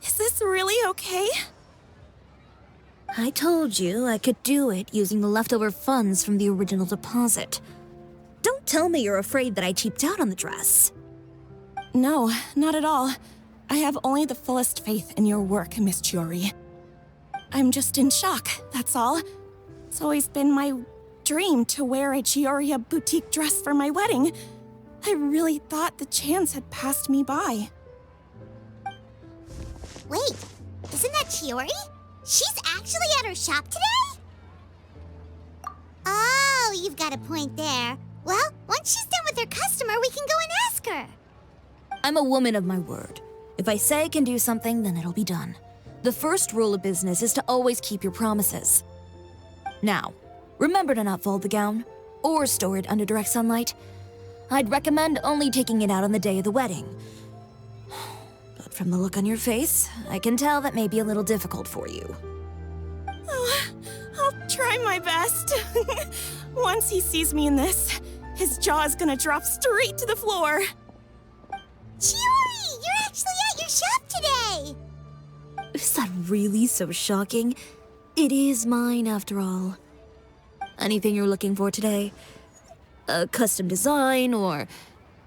Is this really okay? I told you I could do it using the leftover funds from the original deposit. Don't tell me you're afraid that I cheaped out on the dress. No, not at all. I have only the fullest faith in your work, Miss Chiori. I'm just in shock, that's all. It's always been my dream to wear a Chioria boutique dress for my wedding. I really thought the chance had passed me by. Wait, isn't that Chiori? She's actually at her shop today? Oh, you've got a point there. Well, once she's done with her customer, we can go and ask her. I'm a woman of my word. If I say I can do something, then it'll be done. The first rule of business is to always keep your promises. Now, remember to not fold the gown, or store it under direct sunlight. I'd recommend only taking it out on the day of the wedding. But from the look on your face, I can tell that may be a little difficult for you. Oh, I'll try my best. Once he sees me in this, his jaw is gonna drop straight to the floor. Chiori, you're actually at your shop today! Is that really so shocking? It is mine, after all. Anything you're looking for today? A custom design, or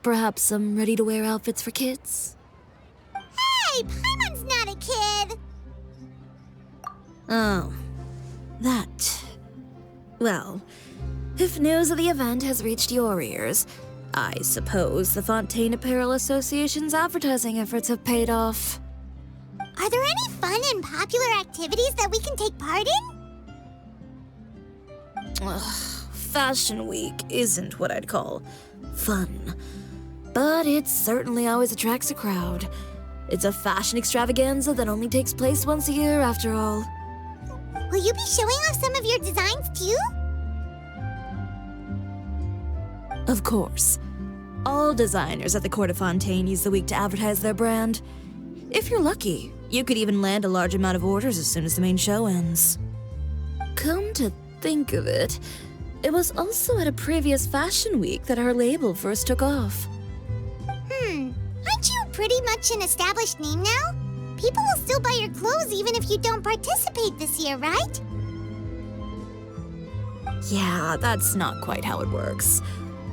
perhaps some ready-to-wear outfits for kids? Hey, Paimon's not a kid! Oh, that. Well, if news of the event has reached your ears, I suppose the Fontaine Apparel Association's advertising efforts have paid off. Are there any fun and popular activities that we can take part in? Fashion Week isn't what I'd call fun, but it certainly always attracts a crowd. It's a fashion extravaganza that only takes place once a year, after all. Will you be showing off some of your designs too? Of course. All designers at the Court of Fontaine use the week to advertise their brand. If you're lucky, you could even land a large amount of orders as soon as the main show ends. Come to think of it, it was also at a previous fashion week that our label first took off. Aren't you pretty much an established name now? People will still buy your clothes even if you don't participate this year, right? Yeah, that's not quite how it works.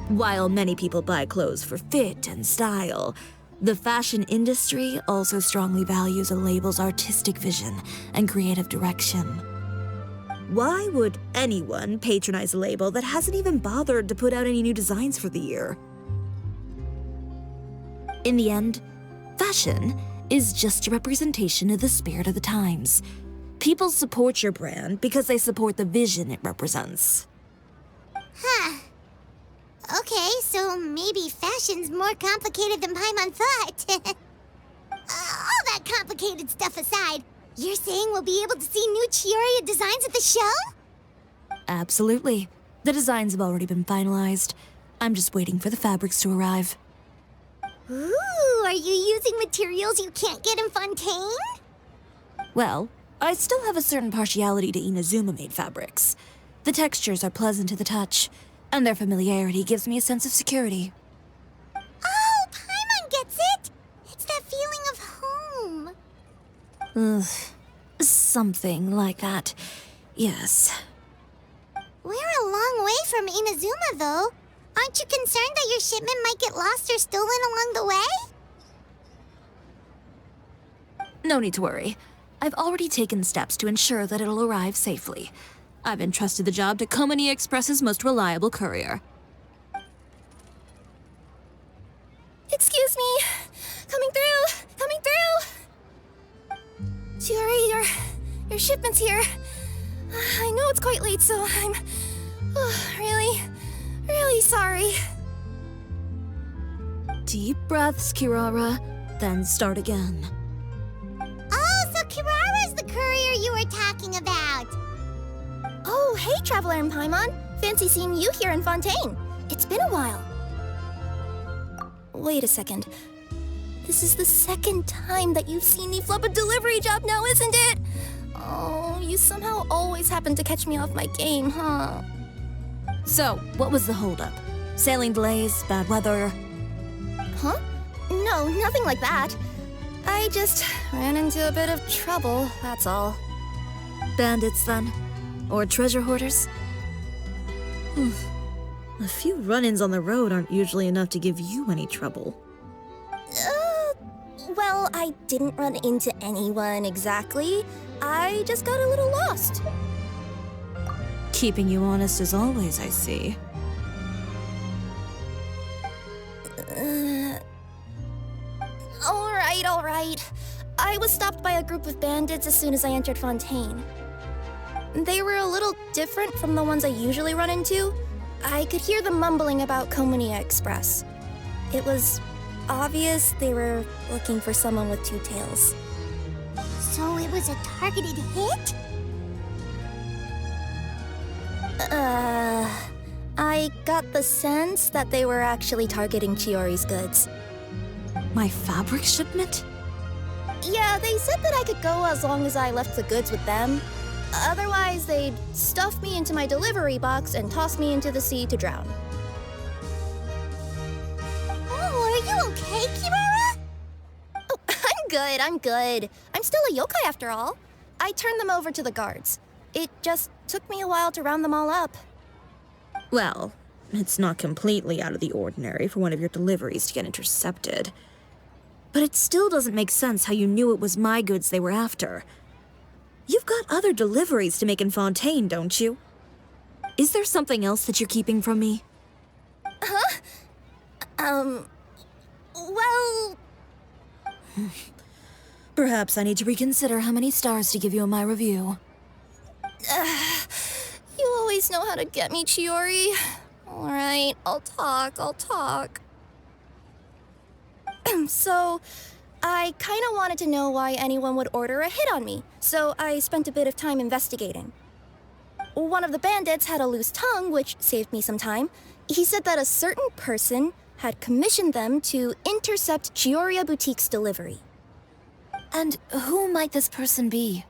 While many people buy clothes for fit and style, the fashion industry also strongly values a label's artistic vision and creative direction. Why would anyone patronize a label that hasn't even bothered to put out any new designs for the year? In the end, fashion is just a representation of the spirit of the times. People support your brand because they support the vision it represents. Huh. Okay, so maybe fashion's more complicated than Paimon thought. All that complicated stuff aside, you're saying we'll be able to see new Chioria designs at the show? Absolutely. The designs have already been finalized. I'm just waiting for the fabrics to arrive. Ooh, are you using materials you can't get in Fontaine? Well, I still have a certain partiality to Inazuma-made fabrics. The textures are pleasant to the touch, and their familiarity gives me a sense of security. Oh, Paimon gets it! It's that feeling of home. Ugh, something like that. Yes. We're a long way from Inazuma, though. Aren't you concerned that your shipment might get lost or stolen along the way? No need to worry. I've already taken steps to ensure that it'll arrive safely. I've entrusted the job to Komani Express's most reliable courier. Excuse me! Coming through! Coming through! Chiori, your shipment's here. I know it's quite late, so I'm really sorry. Deep breaths, Kirara, then start again. Oh, so Kirara's the courier you were talking about. Oh, hey, Traveler and Paimon. Fancy seeing you here in Fontaine. It's been a while. Wait a second. This is the second time that you've seen me flub a delivery job now, isn't it? Oh, you somehow always happen to catch me off my game, huh? So, what was the holdup? Sailing delays, bad weather? Huh? No, nothing like that. I just ran into a bit of trouble, that's all. Bandits, then? Or treasure hoarders? A few run-ins on the road aren't usually enough to give you any trouble. Well, I didn't run into anyone exactly. I just got a little lost. Keeping you honest as always, I see. All right. I was stopped by a group of bandits as soon as I entered Fontaine. They were a little different from the ones I usually run into. I could hear them mumbling about Komunia Express. It was obvious they were looking for someone with two tails. So it was a targeted hit? I got the sense that they were actually targeting Chiori's goods. My fabric shipment? Yeah, they said that I could go as long as I left the goods with them. Otherwise, they'd stuff me into my delivery box and toss me into the sea to drown. Oh, are you okay, Kirara? Oh, I'm good. I'm still a yokai after all. I turned them over to the guards. It just took me a while to round them all up. Well, it's not completely out of the ordinary for one of your deliveries to get intercepted. But it still doesn't make sense how you knew it was my goods they were after. You've got other deliveries to make in Fontaine, don't you? Is there something else that you're keeping from me? Well... Perhaps I need to reconsider how many stars to give you in my review. You always know how to get me, Chiori. All right, I'll talk. So, I kinda wanted to know why anyone would order a hit on me, so I spent a bit of time investigating. One of the bandits had a loose tongue, which saved me some time. He said that a certain person had commissioned them to intercept Chioria Boutique's delivery. And who might this person be?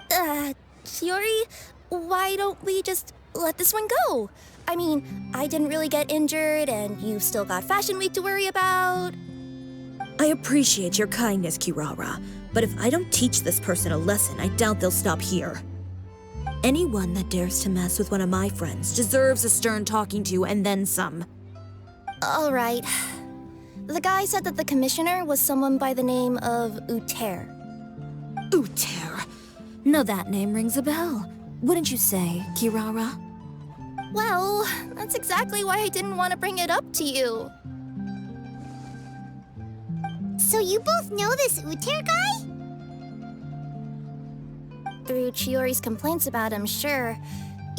Chiori, why don't we just let this one go? I mean, I didn't really get injured, and you've still got Fashion Week to worry about. I appreciate your kindness, Kirara, but if I don't teach this person a lesson, I doubt they'll stop here. Anyone that dares to mess with one of my friends deserves a stern talking to and then some. All right. The guy said that the commissioner was someone by the name of Uther. Uther. Now that name rings a bell. Wouldn't you say, Kirara? Well, that's exactly why I didn't want to bring it up to you. So you both know this Uther guy? Through Chiori's complaints about him, sure.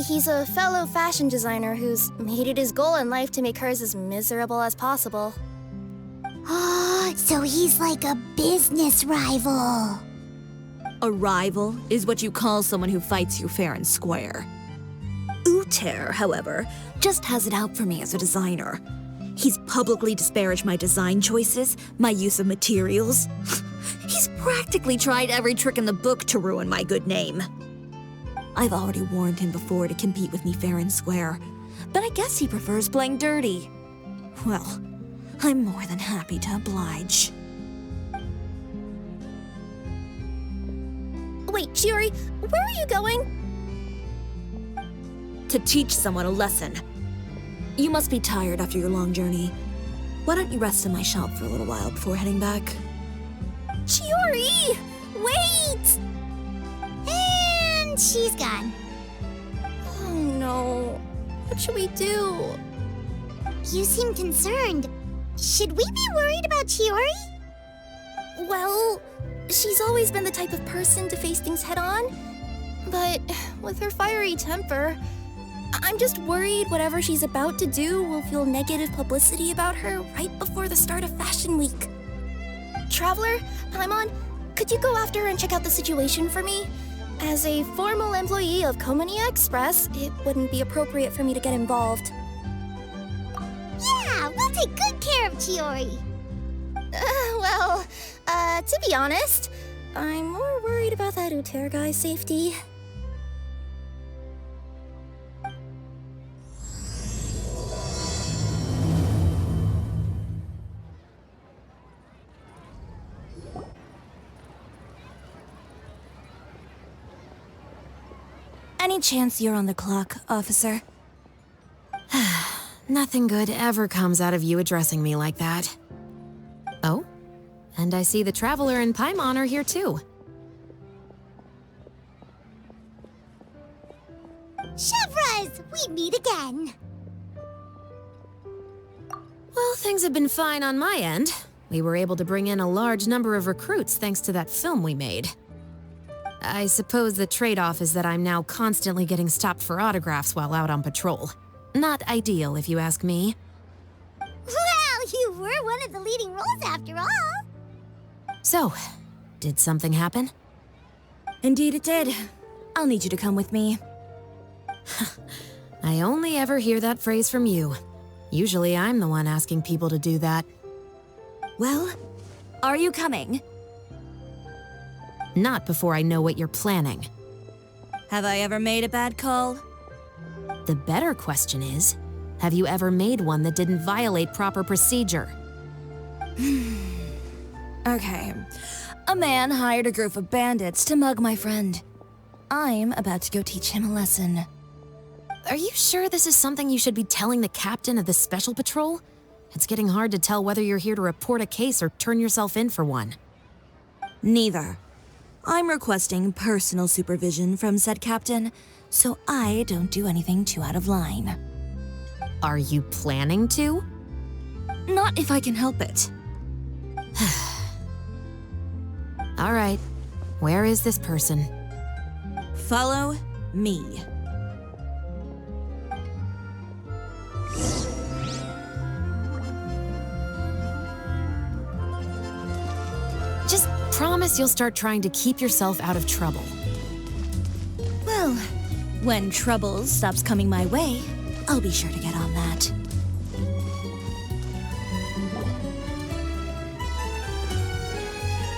He's a fellow fashion designer who's made it his goal in life to make hers as miserable as possible. Oh, so he's like a business rival. A rival is what you call someone who fights you fair and square. Uther, however, just has it out for me as a designer. He's publicly disparaged my design choices, my use of materials. He's practically tried every trick in the book to ruin my good name. I've already warned him before to compete with me fair and square, but I guess he prefers playing dirty. Well, I'm more than happy to oblige. Wait, Chiori, where are you going? To teach someone a lesson. You must be tired after your long journey. Why don't you rest in my shop for a little while before heading back? Chiori! Wait! And she's gone. Oh no. What should we do? You seem concerned. Should we be worried about Chiori? Well, she's always been the type of person to face things head on. But with her fiery temper, I'm just worried whatever she's about to do will feel negative publicity about her right before the start of Fashion Week. Traveler, Paimon, could you go after her and check out the situation for me? As a formal employee of Komunia Express, it wouldn't be appropriate for me to get involved. Yeah, we'll take good care of Chiori. To be honest, I'm more worried about that Uther guy's safety. Any chance you're on the clock, officer? Nothing good ever comes out of you addressing me like that. Oh, and I see the Traveler and Paimon are here too. Chevras, we meet again. Well, things have been fine on my end. We were able to bring in a large number of recruits thanks to that film we made. I suppose the trade-off is that I'm now constantly getting stopped for autographs while out on patrol. Not ideal, if you ask me. Well, you were one of the leading roles after all. So, did something happen? Indeed it did. I'll need you to come with me. I only ever hear that phrase from you. Usually I'm the one asking people to do that. Well, are you coming? Not before I know what you're planning. Have I ever made a bad call? The better question is, have you ever made one that didn't violate proper procedure? Okay. A man hired a group of bandits to mug my friend. I'm about to go teach him a lesson. Are you sure this is something you should be telling the captain of the Special Patrol? It's getting hard to tell whether you're here to report a case or turn yourself in for one. Neither. I'm requesting personal supervision from said captain, so I don't do anything too out of line. Are you planning to? Not if I can help it. All right. Where is this person? Follow me. Just promise you'll start trying to keep yourself out of trouble. Well, when trouble stops coming my way, I'll be sure to get on that.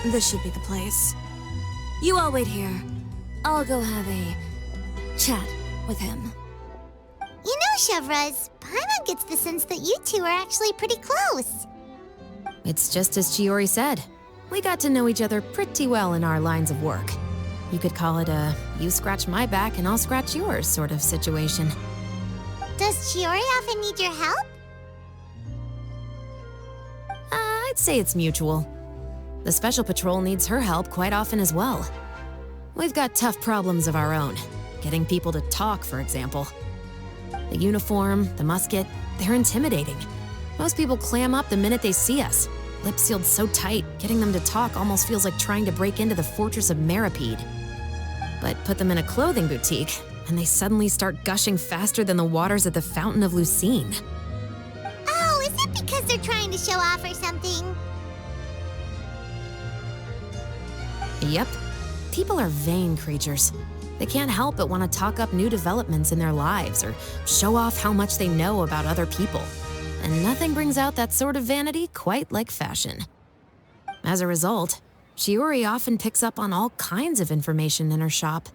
This should be the place. You all wait here. I'll go have a chat with him. You know, Chevras, Paimon gets the sense that you two are actually pretty close. It's just as Chiori said. We got to know each other pretty well in our lines of work. You could call it a you scratch my back and I'll scratch yours sort of situation. Does Chiori often need your help? I'd say it's mutual. The Special Patrol needs her help quite often as well. We've got tough problems of our own. Getting people to talk, for example. The uniform, the musket, they're intimidating. Most people clam up the minute they see us. Lips sealed so tight, getting them to talk almost feels like trying to break into the fortress of Meripede. But put them in a clothing boutique, and they suddenly start gushing faster than the waters at the Fountain of Lucine. Oh, is it because they're trying to show off or something? Yep. People are vain creatures. They can't help but want to talk up new developments in their lives or show off how much they know about other people. And nothing brings out that sort of vanity quite like fashion. As a result, Chiori often picks up on all kinds of information in her shop.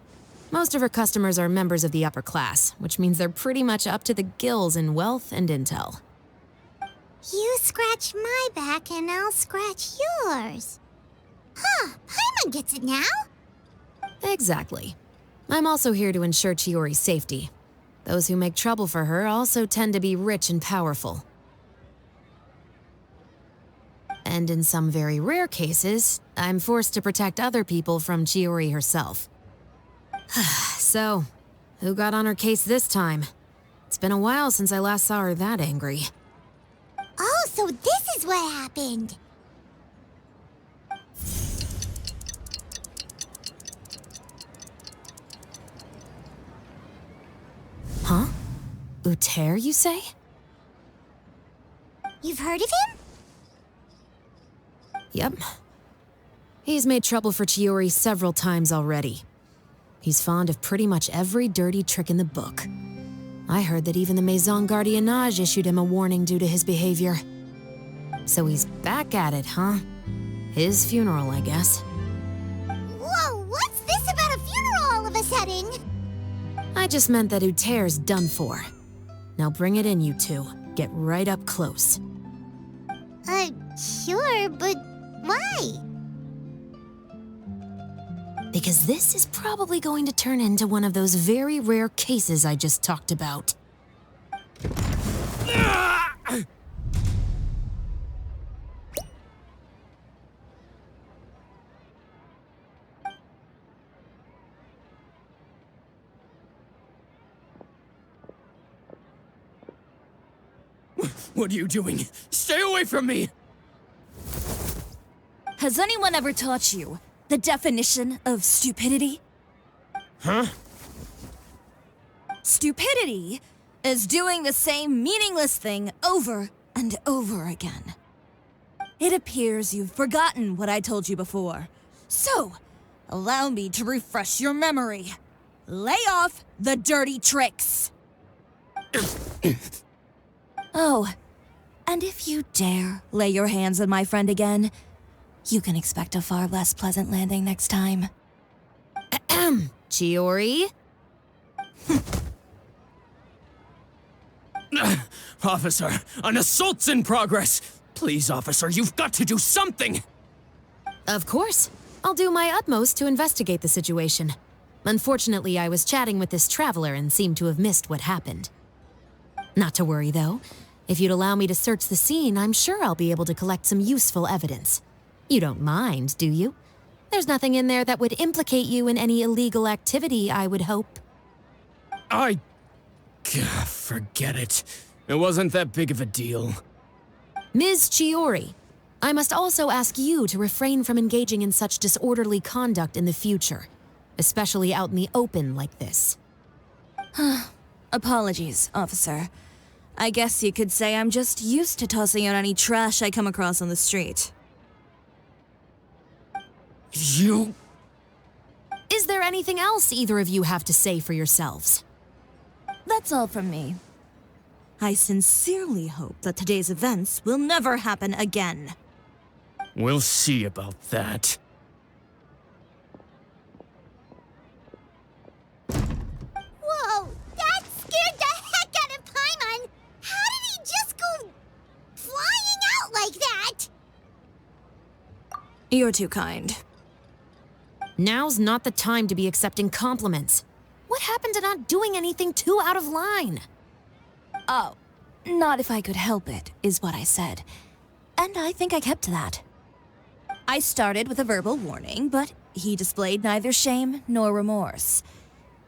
Most of her customers are members of the upper class, which means they're pretty much up to the gills in wealth and intel. You scratch my back and I'll scratch yours. Huh, Paimon gets it now? Exactly. I'm also here to ensure Chiori's safety. Those who make trouble for her also tend to be rich and powerful. And in some very rare cases, I'm forced to protect other people from Chiori herself. So, who got on her case this time? It's been a while since I last saw her that angry. Oh, so this is what happened. Huh? Uther, you say? You've heard of him? Yep. He's made trouble for Chiori several times already. He's fond of pretty much every dirty trick in the book. I heard that even the Maison Gardiennage issued him a warning due to his behavior. So he's back at it, huh? His funeral, I guess. Whoa, what's this about a funeral all of a sudden? I just meant that Uther's done for. Now bring it in, you two. Get right up close. Sure, but why? Because this is probably going to turn into one of those very rare cases I just talked about. What are you doing? Stay away from me! Has anyone ever taught you the definition of stupidity? Huh? Stupidity is doing the same meaningless thing over and over again. It appears you've forgotten what I told you before. So, allow me to refresh your memory. Lay off the dirty tricks. Oh, and if you dare lay your hands on my friend again, you can expect a far less pleasant landing next time. Chiori? Officer, an assault's in progress! Please, officer, you've got to do something! Of course. I'll do my utmost to investigate the situation. Unfortunately, I was chatting with this traveler and seemed to have missed what happened. Not to worry, though. If you'd allow me to search the scene, I'm sure I'll be able to collect some useful evidence. You don't mind, do you? There's nothing in there that would implicate you in any illegal activity, I would hope. Forget it. It wasn't that big of a deal. Ms. Chiori, I must also ask you to refrain from engaging in such disorderly conduct in the future, especially out in the open like this. Apologies, officer. I guess you could say I'm just used to tossing out any trash I come across on the street. You... Is there anything else either of you have to say for yourselves? That's all from me. I sincerely hope that today's events will never happen again. We'll see about that. Whoa, that scared the heck out of Paimon! How did he just go flying out like that? You're too kind. Now's not the time to be accepting compliments. What happened to not doing anything too out of line? Oh, not if I could help it, is what I said. And I think I kept to that. I started with a verbal warning, but he displayed neither shame nor remorse.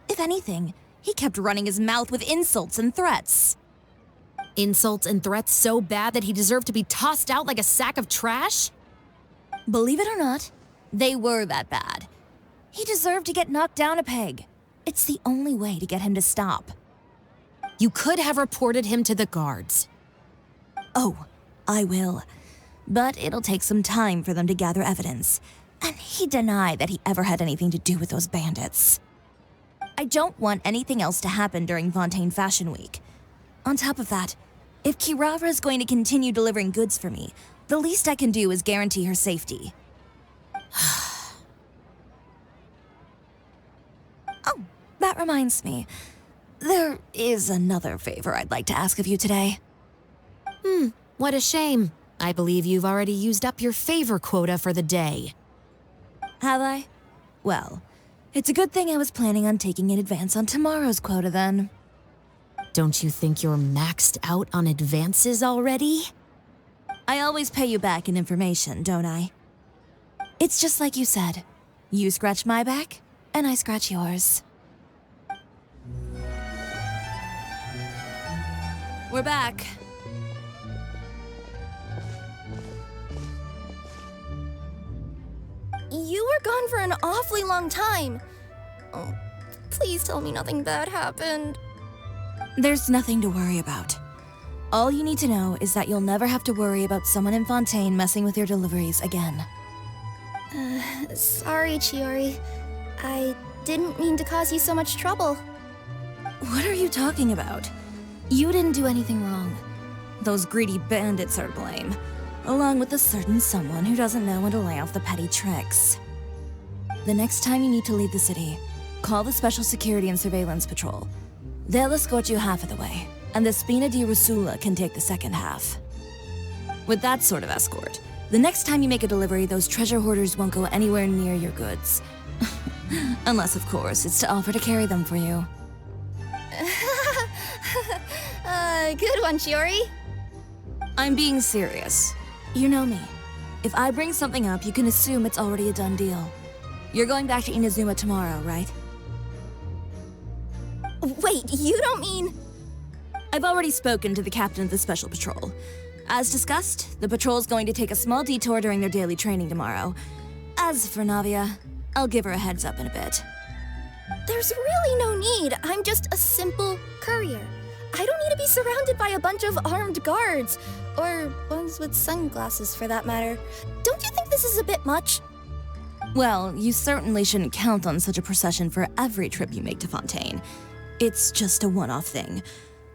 If anything, he kept running his mouth with insults and threats. Insults and threats so bad that he deserved to be tossed out like a sack of trash? Believe it or not, they were that bad. He deserved to get knocked down a peg. It's the only way to get him to stop. You could have reported him to the guards. Oh, I will. But it'll take some time for them to gather evidence. And he denied that he ever had anything to do with those bandits. I don't want anything else to happen during Fontaine Fashion Week. On top of that, if Kirara is going to continue delivering goods for me, the least I can do is guarantee her safety. Oh, that reminds me. There is another favor I'd like to ask of you today. What a shame. I believe you've already used up your favor quota for the day. Have I? Well, it's a good thing I was planning on taking in advance on tomorrow's quota then. Don't you think you're maxed out on advances already? I always pay you back in information, don't I? It's just like you said. You scratch my back, and I scratch yours. We're back. You were gone for an awfully long time. Oh, please tell me nothing bad happened. There's nothing to worry about. All you need to know is that you'll never have to worry about someone in Fontaine messing with your deliveries again. Sorry, Chiori. I didn't mean to cause you so much trouble. What are you talking about? You didn't do anything wrong. Those greedy bandits are to blame, along with a certain someone who doesn't know when to lay off the petty tricks. The next time you need to leave the city, call the Special Security and Surveillance Patrol. They'll escort you half of the way, and the Spina di Rusula can take the second half. With that sort of escort, the next time you make a delivery, those treasure hoarders won't go anywhere near your goods. Unless, of course, it's to offer to carry them for you. Good one, Chiori. I'm being serious. You know me. If I bring something up, you can assume it's already a done deal. You're going back to Inazuma tomorrow, right? Wait, you don't mean... I've already spoken to the captain of the Special Patrol. As discussed, the patrol's going to take a small detour during their daily training tomorrow. As for Navia, I'll give her a heads up in a bit. There's really no need. I'm just a simple courier. I don't need to be surrounded by a bunch of armed guards. Or ones with sunglasses, for that matter. Don't you think this is a bit much? Well, you certainly shouldn't count on such a procession for every trip you make to Fontaine. It's just a one-off thing,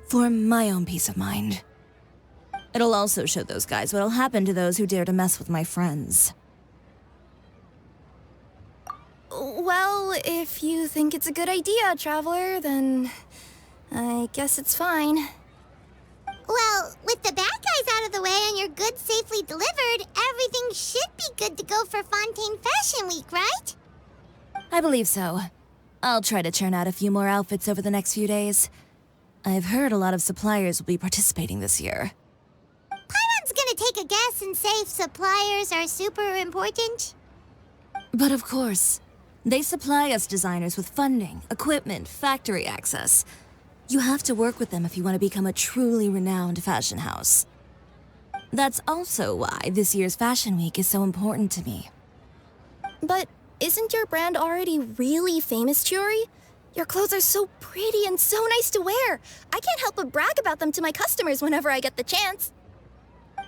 for my own peace of mind. It'll also show those guys what'll happen to those who dare to mess with my friends. Well, if you think it's a good idea, Traveler, then I guess it's fine. Well, with the bad guys out of the way and your goods safely delivered, everything should be good to go for Fontaine Fashion Week, right? I believe so. I'll try to churn out a few more outfits over the next few days. I've heard a lot of suppliers will be participating this year. Paimon's gonna take a guess and say suppliers are super important. But of course, they supply us designers with funding, equipment, factory access. You have to work with them if you want to become a truly renowned fashion house. That's also why this year's Fashion Week is so important to me. But isn't your brand already really famous, Chiori? Your clothes are so pretty and so nice to wear. I can't help but brag about them to my customers whenever I get the chance.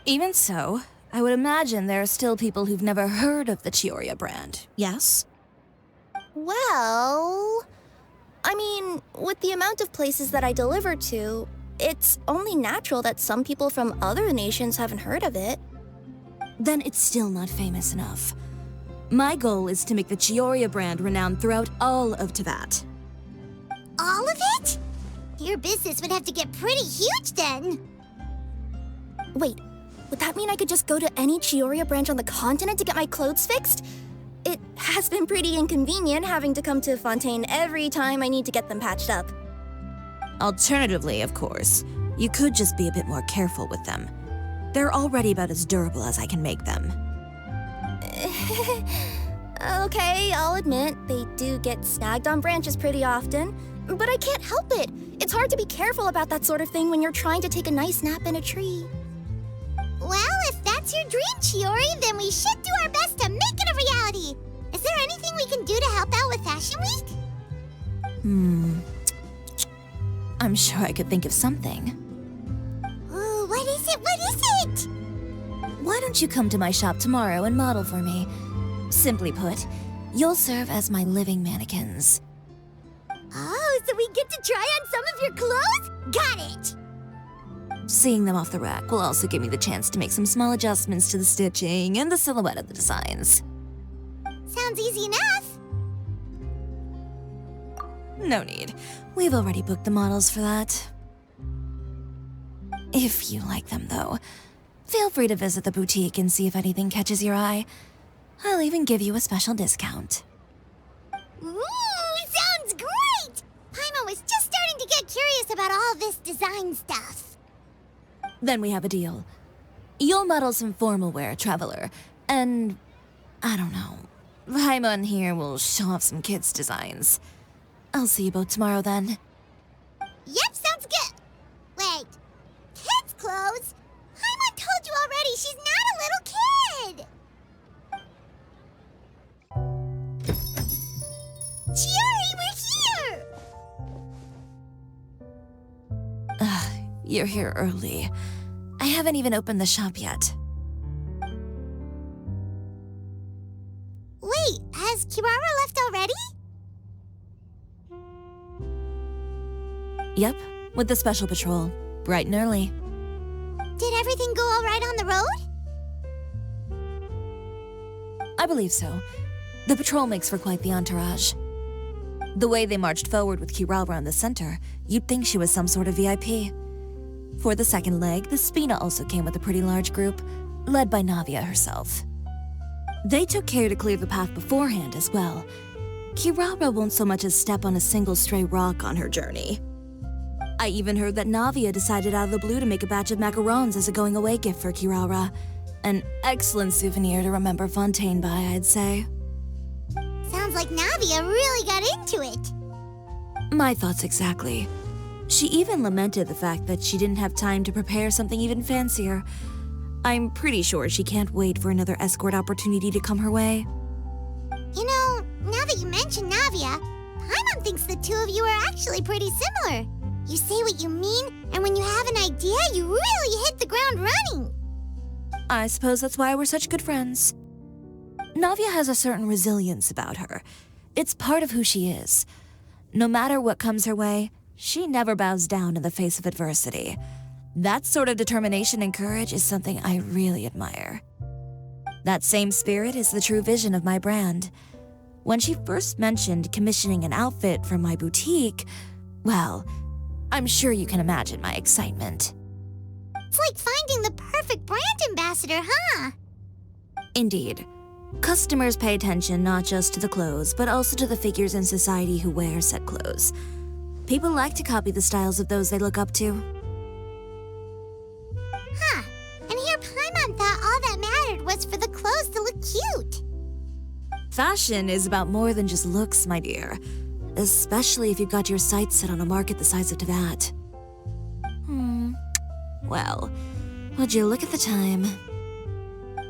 Even so, I would imagine there are still people who've never heard of the Chiori brand, yes? Well... I mean, with the amount of places that I deliver to, it's only natural that some people from other nations haven't heard of it. Then it's still not famous enough. My goal is to make the Chiori brand renowned throughout all of Teyvat. All of it? Your business would have to get pretty huge then. Wait, would that mean I could just go to any Chiori branch on the continent to get my clothes fixed? It has been pretty inconvenient having to come to Fontaine every time I need to get them patched up. Alternatively, of course, you could just be a bit more careful with them. They're already about as durable as I can make them. Okay, I'll admit, they do get snagged on branches pretty often, but I can't help it. It's hard to be careful about that sort of thing when you're trying to take a nice nap in a tree. Well, if that's your dream, Chiori, then we should do our best to make it a reality. Is there anything we can do to help out with Fashion Week? I'm sure I could think of something. Ooh, what is it? What is it? Why don't you come to my shop tomorrow and model for me? Simply put, you'll serve as my living mannequins. Oh, so we get to try on some of your clothes? Got it! Seeing them off the rack will also give me the chance to make some small adjustments to the stitching and the silhouette of the designs. Sounds easy enough. No need. We've already booked the models for that. If you like them, though, feel free to visit the boutique and see if anything catches your eye. I'll even give you a special discount. Ooh, sounds great! Paimon was just starting to get curious about all this design stuff. Then we have a deal. You'll model some formal wear, Traveler, and I don't know. Paimon here will show off some kids' designs. I'll see you both tomorrow then. Yep, sounds good. Wait, kids' clothes? Paimon told you already she's not a little kid. Chiori, we're here! You're here early. I haven't even opened the shop yet. Wait, has Kirara left already? Yep, with the Special Patrol, bright and early. Did everything go all right on the road? I believe so. The patrol makes for quite the entourage. The way they marched forward with Kirara in the center, you'd think she was some sort of VIP. For the second leg, the Spina also came with a pretty large group, led by Navia herself. They took care to clear the path beforehand as well. Kirara won't so much as step on a single stray rock on her journey. I even heard that Navia decided out of the blue to make a batch of macarons as a going-away gift for Kirara. An excellent souvenir to remember Fontaine by, I'd say. Sounds like Navia really got into it. My thoughts exactly. She even lamented the fact that she didn't have time to prepare something even fancier. I'm pretty sure she can't wait for another escort opportunity to come her way. You know, now that you mention Navia, Paimon thinks the two of you are actually pretty similar. You say what you mean, and when you have an idea, you really hit the ground running. I suppose that's why we're such good friends. Navia has a certain resilience about her. It's part of who she is. No matter what comes her way, she never bows down in the face of adversity. That sort of determination and courage is something I really admire. That same spirit is the true vision of my brand. When she first mentioned commissioning an outfit for my boutique, well, I'm sure you can imagine my excitement. It's like finding the perfect brand ambassador, huh? Indeed. Customers pay attention not just to the clothes, but also to the figures in society who wear said clothes. People like to copy the styles of those they look up to. Huh. And here Paimon thought all that mattered was for the clothes to look cute. Fashion is about more than just looks, my dear. Especially if you've got your sights set on a market the size of Teyvat. Well, would you look at the time?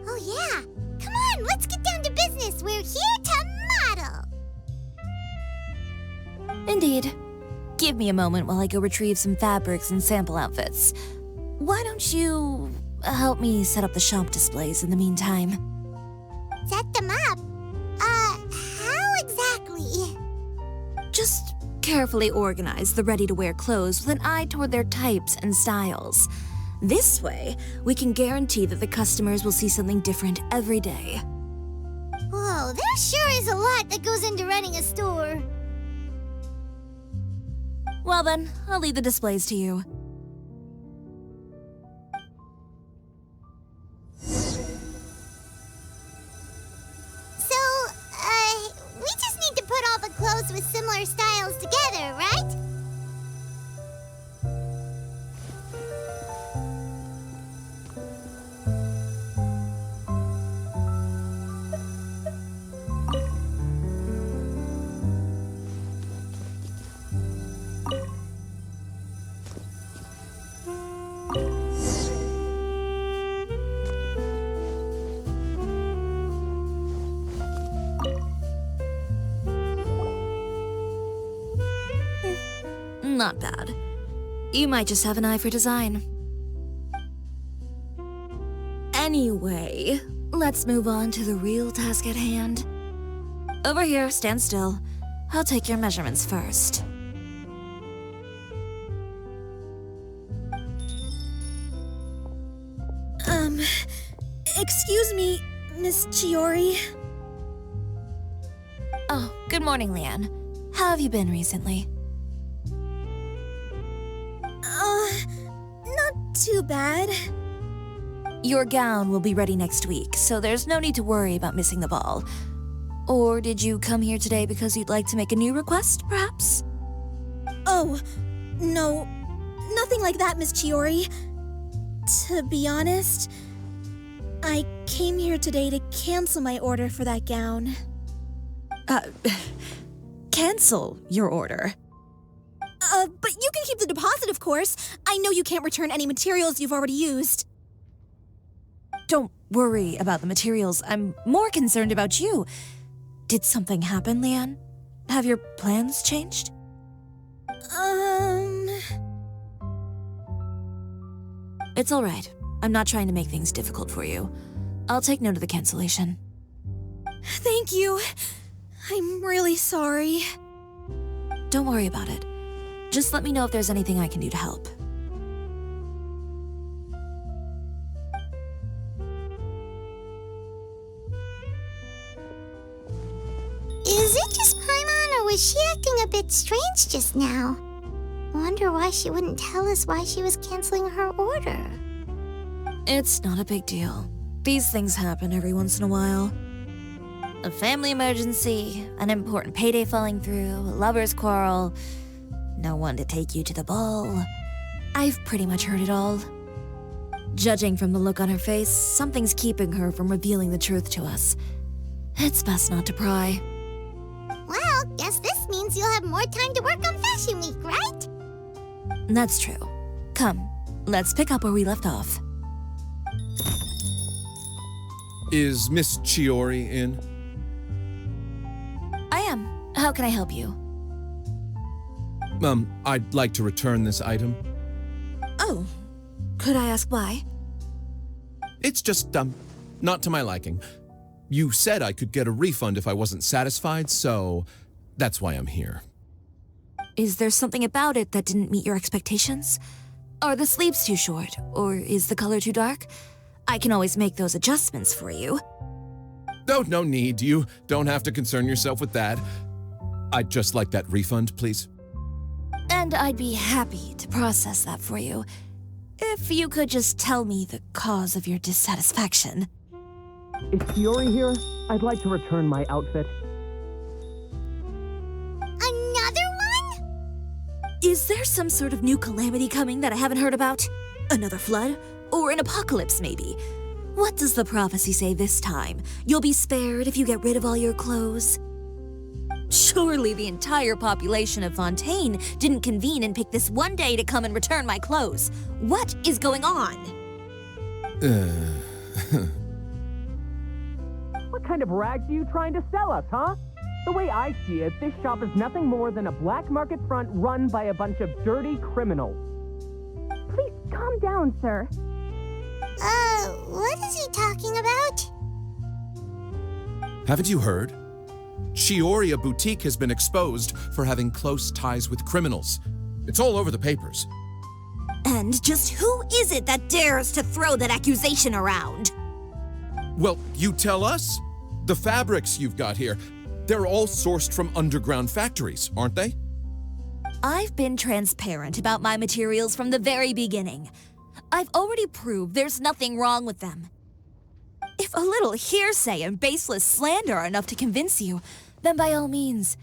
Oh yeah. Come on, let's get down to business. We're here to model. Indeed. Give me a moment while I go retrieve some fabrics and sample outfits. Why don't you help me set up the shop displays in the meantime? Set them up? How exactly? Just carefully organize the ready-to-wear clothes with an eye toward their types and styles. This way, we can guarantee that the customers will see something different every day. Whoa, there sure is a lot that goes into running a store. Well then, I'll leave the displays to you. So, we just need to put all the clothes with similar styles together, right? Not bad. You might just have an eye for design. Anyway, let's move on to the real task at hand. Over here, stand still. I'll take your measurements first. Excuse me, Miss Chiori. Oh, good morning, Leanne. How have you been recently? Not too bad. Your gown will be ready next week, so there's no need to worry about missing the ball. Or did you come here today because you'd like to make a new request, perhaps? Oh, no. Nothing like that, Miss Chiori. To be honest, I came here today to cancel my order for that gown. Cancel your order. But you can keep the deposit, of course. I know you can't return any materials you've already used. Don't worry about the materials. I'm more concerned about you. Did something happen, Leanne? Have your plans changed? It's all right. I'm not trying to make things difficult for you. I'll take note of the cancellation. Thank you. I'm really sorry. Don't worry about it. Just let me know if there's anything I can do to help. Is it just Paimon, or was she acting a bit strange just now? Wonder why she wouldn't tell us why she was canceling her order. It's not a big deal. These things happen every once in a while. A family emergency, an important payday falling through, a lover's quarrel, no one to take you to the ball. I've pretty much heard it all. Judging from the look on her face, something's keeping her from revealing the truth to us. It's best not to pry. Well, guess this means you'll have more time to work on Fashion Week, right? That's true. Come, let's pick up where we left off. Is Miss Chiori in? I am. How can I help you? I'd like to return this item. Oh, could I ask why? It's just, not to my liking. You said I could get a refund if I wasn't satisfied, so that's why I'm here. Is there something about it that didn't meet your expectations? Are the sleeves too short, or is the color too dark? I can always make those adjustments for you. Oh, no need. You don't have to concern yourself with that. I'd just like that refund, please. And I'd be happy to process that for you, if you could just tell me the cause of your dissatisfaction. Is Chiori here? I'd like to return my outfit. Another one? Is there some sort of new calamity coming that I haven't heard about? Another flood? Or an apocalypse, maybe? What does the prophecy say this time? You'll be spared if you get rid of all your clothes? Surely the entire population of Fontaine didn't convene and pick this one day to come and return my clothes. What is going on? What kind of rags are you trying to sell us, huh? The way I see it, this shop is nothing more than a black market front run by a bunch of dirty criminals. Please calm down, sir. What is he talking about? Haven't you heard? Chiori Boutique has been exposed for having close ties with criminals. It's all over the papers. And just who is it that dares to throw that accusation around? Well, you tell us. The fabrics you've got here, they're all sourced from underground factories, aren't they? I've been transparent about my materials from the very beginning. I've already proved there's nothing wrong with them. If a little hearsay and baseless slander are enough to convince you, then by all means,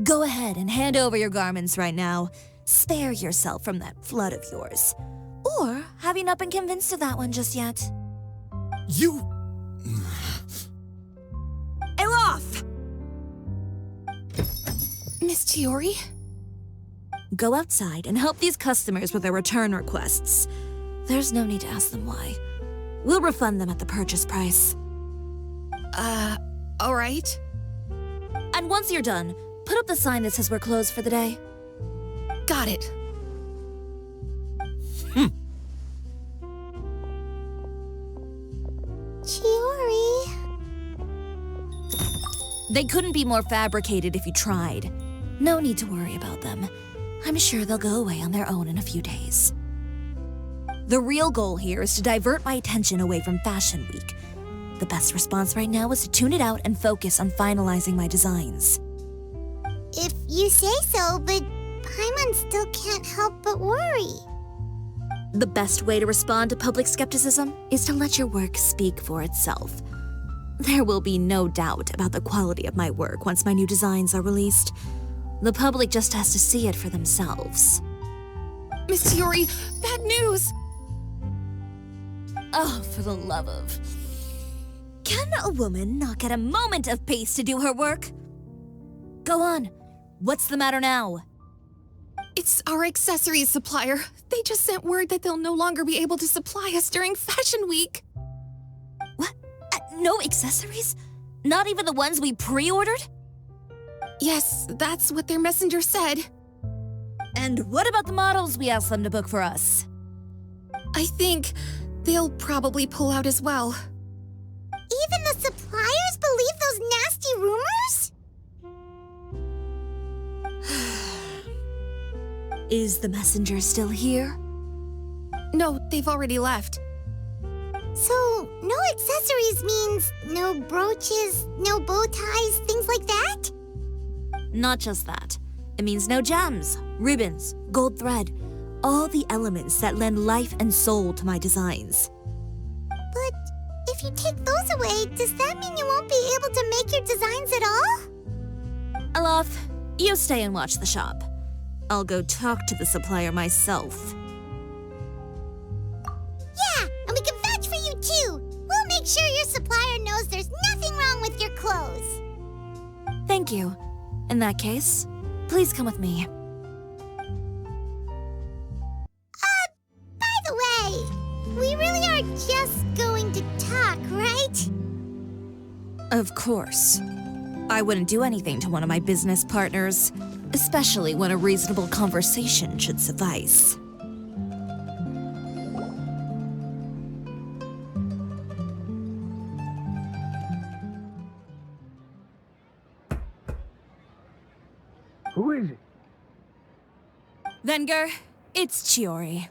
go ahead and hand over your garments right now. Spare yourself from that flood of yours. Or have you not been convinced of that one just yet? You... Elof! Miss Chiori? Go outside and help these customers with their return requests. There's no need to ask them why. We'll refund them at the purchase price. All right. And once you're done, put up the sign that says we're closed for the day. Got it. Chiori. They couldn't be more fabricated if you tried. No need to worry about them. I'm sure they'll go away on their own in a few days. The real goal here is to divert my attention away from Fashion Week. The best response right now is to tune it out and focus on finalizing my designs. If you say so, but Paimon still can't help but worry. The best way to respond to public skepticism is to let your work speak for itself. There will be no doubt about the quality of my work once my new designs are released. The public just has to see it for themselves. Miss Chiori, bad news! Oh, for the love of... Can a woman not get a moment of peace to do her work? Go on. What's the matter now? It's our accessories supplier. They just sent word that they'll no longer be able to supply us during Fashion Week. What? No accessories? Not even the ones we pre-ordered? Yes, that's what their messenger said. And what about the models we asked them to book for us? I think they'll probably pull out as well. Even the suppliers believe those nasty rumors? Is the messenger still here? No, they've already left. So, no accessories means no brooches, no bow ties, things like that? Not just that. It means no gems, ribbons, gold thread, all the elements that lend life and soul to my designs. But if you take those away, does that mean you won't be able to make your designs at all? Alof, you stay and watch the shop. I'll go talk to the supplier myself. Yeah, and we can vouch for you too. We'll make sure your supplier knows there's nothing wrong with your clothes. Thank you. In that case, please come with me. By the way, we really are just going to talk, right? Of course. I wouldn't do anything to one of my business partners, especially when a reasonable conversation should suffice. Who is it? Venger, it's Chiori.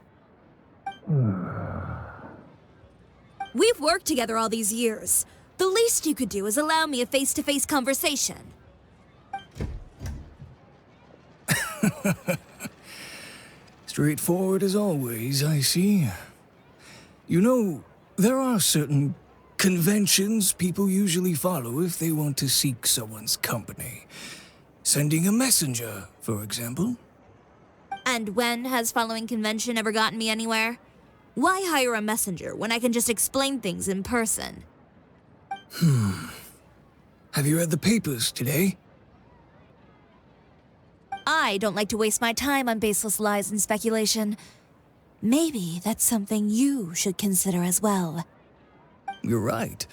We've worked together all these years. The least you could do is allow me a face-to-face conversation. Straightforward as always, I see. You know, there are certain conventions people usually follow if they want to seek someone's company. Sending a messenger, for example. And when has following convention ever gotten me anywhere? Why hire a messenger when I can just explain things in person? Have you read the papers today? I don't like to waste my time on baseless lies and speculation. Maybe that's something you should consider as well. You're right.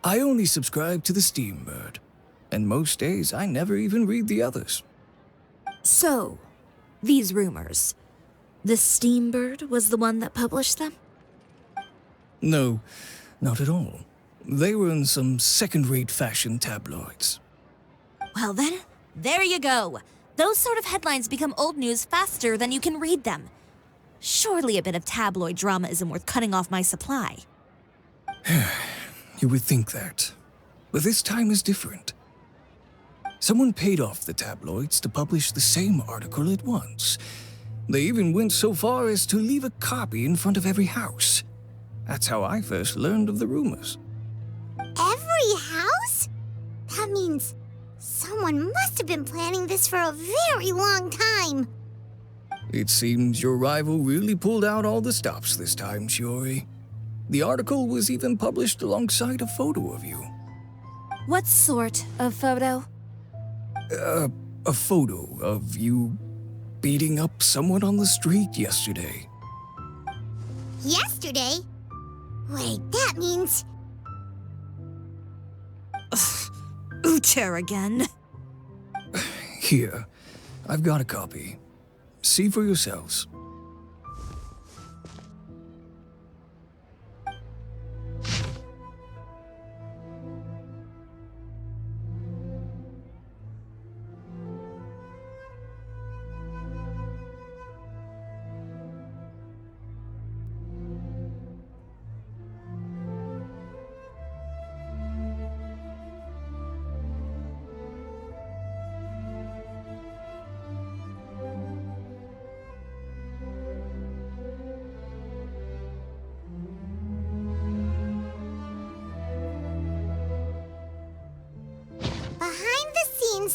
I only subscribe to the Steambird. And most days, I never even read the others. So, these rumors. The Steambird was the one that published them? No, not at all. They were in some second-rate fashion tabloids. Well then, there you go. Those sort of headlines become old news faster than you can read them. Surely a bit of tabloid drama isn't worth cutting off my supply. You would think that. But this time is different. Someone paid off the tabloids to publish the same article at once. They even went so far as to leave a copy in front of every house. That's how I first learned of the rumors. Every house? That means someone must have been planning this for a very long time. It seems your rival really pulled out all the stops this time, Chiori. The article was even published alongside a photo of you. What sort of photo? A photo of you beating up someone on the street yesterday. Yesterday? Wait, that means... Uther again. Here, I've got a copy. See for yourselves.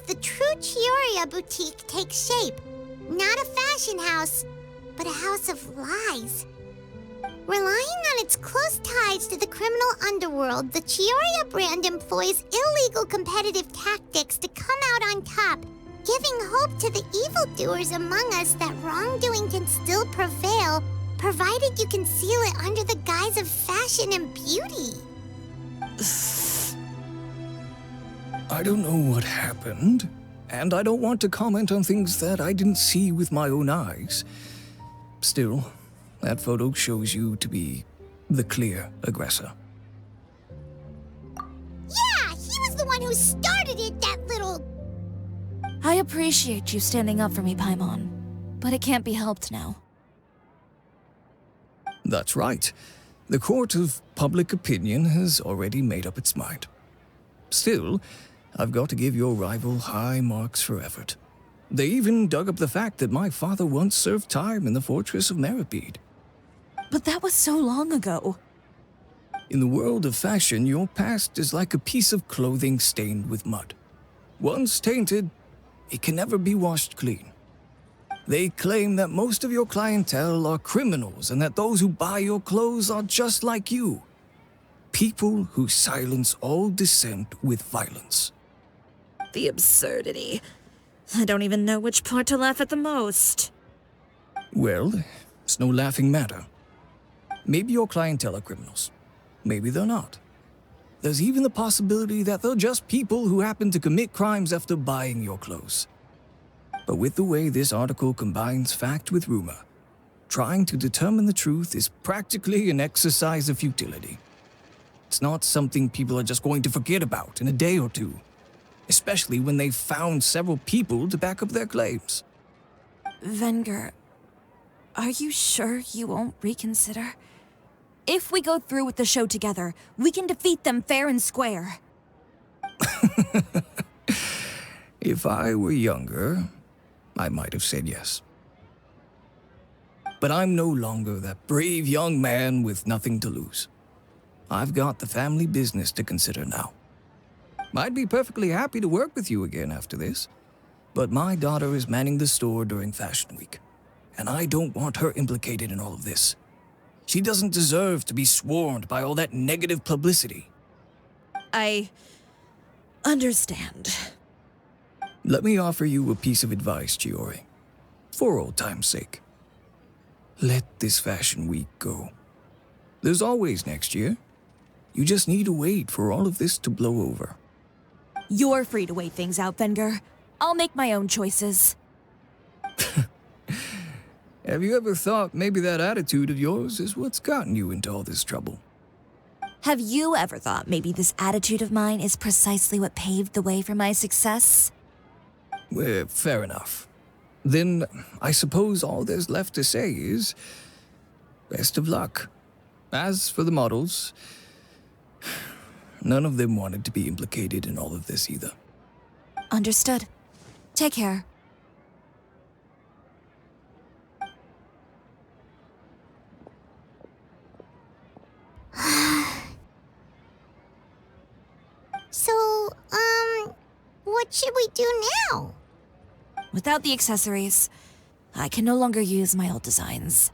The true Chiori boutique takes shape. Not a fashion house, but a house of lies. Relying on its close ties to the criminal underworld, the Chiori brand employs illegal competitive tactics to come out on top, giving hope to the evildoers among us that wrongdoing can still prevail, provided you conceal it under the guise of fashion and beauty. I don't know what happened, and I don't want to comment on things that I didn't see with my own eyes. Still, that photo shows you to be the clear aggressor. Yeah, he was the one who started it, that little... I appreciate you standing up for me, Paimon, but it can't be helped now. That's right. The court of public opinion has already made up its mind. Still, I've got to give your rival high marks for effort. They even dug up the fact that my father once served time in the fortress of Meripede. But that was so long ago. In the world of fashion, your past is like a piece of clothing stained with mud. Once tainted, it can never be washed clean. They claim that most of your clientele are criminals and that those who buy your clothes are just like you. People who silence all dissent with violence. The absurdity. I don't even know which part to laugh at the most. Well, it's no laughing matter. Maybe your clientele are criminals. Maybe they're not. There's even the possibility that they're just people who happen to commit crimes after buying your clothes. But with the way this article combines fact with rumor, trying to determine the truth is practically an exercise of futility. It's not something people are just going to forget about in a day or two, especially when they've found several people to back up their claims. Venger, are you sure you won't reconsider? If we go through with the show together, we can defeat them fair and square. If I were younger, I might have said yes. But I'm no longer that brave young man with nothing to lose. I've got the family business to consider now. I'd be perfectly happy to work with you again after this, but my daughter is manning the store during Fashion Week, and I don't want her implicated in all of this. She doesn't deserve to be swarmed by all that negative publicity. I understand. Let me offer you a piece of advice, Chiori. For old time's sake. Let this Fashion Week go. There's always next year. You just need to wait for all of this to blow over. You're free to wait things out, Venger. I'll make my own choices. Have you ever thought maybe that attitude of yours is what's gotten you into all this trouble? Have you ever thought maybe this attitude of mine is precisely what paved the way for my success? Well, fair enough. Then I suppose all there's left to say is best of luck. As for the models, none of them wanted to be implicated in all of this either. Understood. Take care. So, what should we do now? Without the accessories, I can no longer use my old designs.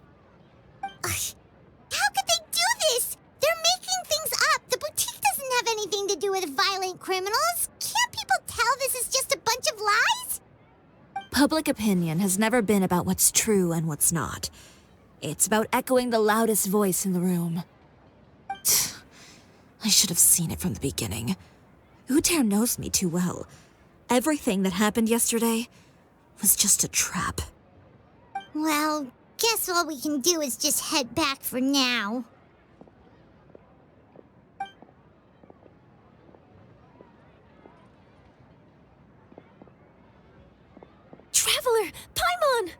How could they do this? They're making things up. The boutique doesn't have anything to do with violent criminals. Can't people tell this is just a bunch of lies? Public opinion has never been about what's true and what's not. It's about echoing the loudest voice in the room. I should have seen it from the beginning. Uther knows me too well. Everything that happened yesterday was just a trap. Well, guess all we can do is just head back for now. Traveler! Paimon!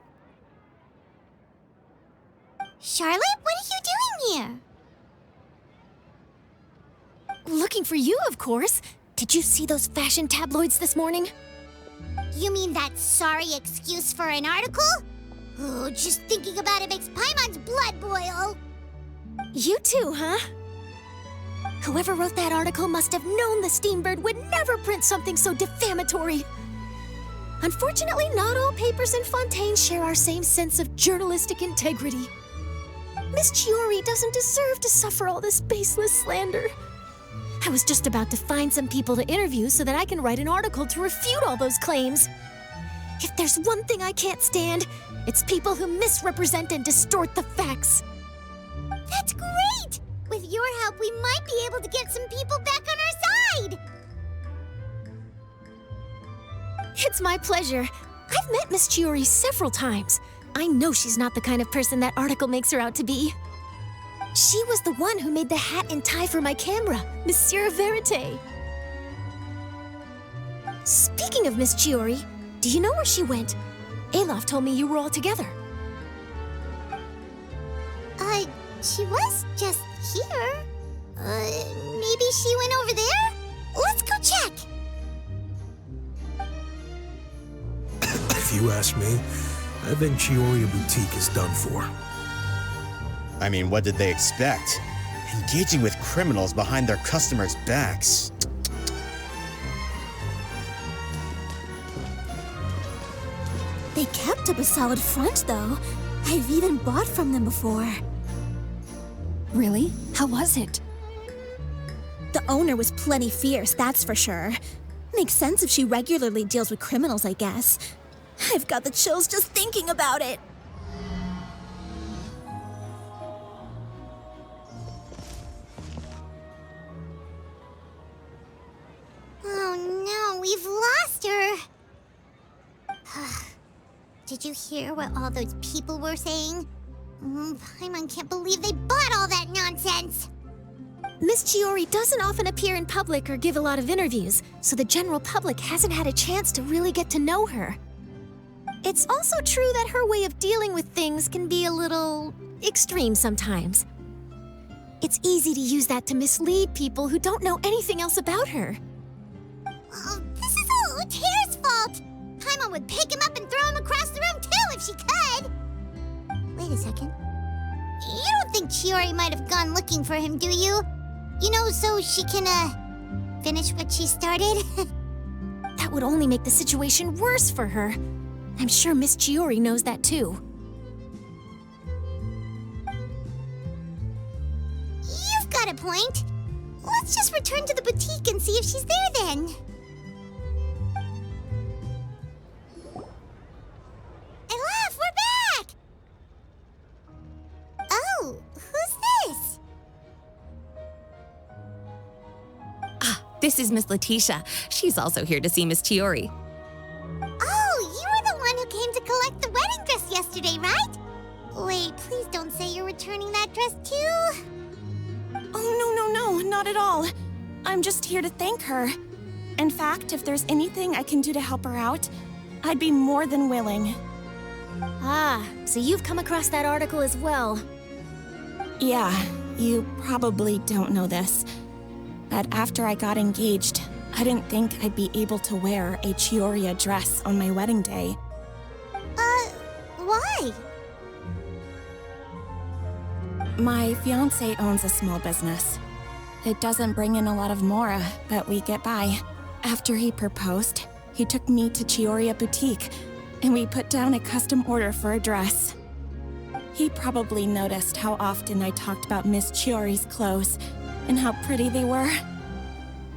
Charlotte, what are you doing here? Looking for you, of course. Did you see those fashion tabloids this morning? You mean that sorry excuse for an article? Oh, just thinking about it makes Paimon's blood boil. You too, huh? Whoever wrote that article must have known the Steambird would never print something so defamatory. Unfortunately, not all papers in Fontaine share our same sense of journalistic integrity. Miss Chiori doesn't deserve to suffer all this baseless slander. I was just about to find some people to interview so that I can write an article to refute all those claims. If there's one thing I can't stand, it's people who misrepresent and distort the facts. That's great! With your help, we might be able to get some people back on our side! It's my pleasure. I've met Miss Chiori several times. I know she's not the kind of person that article makes her out to be. She was the one who made the hat and tie for my camera, Monsieur Verite. Speaking of Miss Chiori, do you know where she went? Alof told me you were all together. She was just here. Maybe she went over there? Let's go check! If you ask me, I think Chiori Boutique is done for. I mean, what did they expect? Engaging with criminals behind their customers' backs. They kept up a solid front, though. I've even bought from them before. Really? How was it? The owner was plenty fierce, that's for sure. Makes sense if she regularly deals with criminals, I guess. I've got the chills just thinking about it. Oh no, we've lost her. Did you hear what all those people were saying? Paimon can't believe they bought all that nonsense. Miss Chiori doesn't often appear in public or give a lot of interviews, so the general public hasn't had a chance to really get to know her. It's also true that her way of dealing with things can be a little extreme sometimes. It's easy to use that to mislead people who don't know anything else about her. Oh, this is all Uther's fault. Paimon would pick him up and throw him across the room too if she could. Wait a second. You don't think Chiori might have gone looking for him, do you? You know, so she can, finish what she started? That would only make the situation worse for her. I'm sure Miss Chiori knows that too. You've got a point. Let's just return to the boutique and see if she's there then. Elaf, we're back! Oh, who's this? This is Miss Letitia. She's also here to see Miss Chiori. Oh, you were the one who came to collect the wedding dress yesterday, right? Wait, please don't say you're returning that dress too. Oh, no, not at all. I'm just here to thank her. In fact, if there's anything I can do to help her out, I'd be more than willing. Ah, so you've come across that article as well. Yeah, you probably don't know this, but after I got engaged, I didn't think I'd be able to wear a Chiori dress on my wedding day. Why? My fiancé owns a small business. It doesn't bring in a lot of mora, but we get by. After he proposed, he took me to Chiori boutique, and we put down a custom order for a dress. He probably noticed how often I talked about Miss Chiori's clothes and how pretty they were.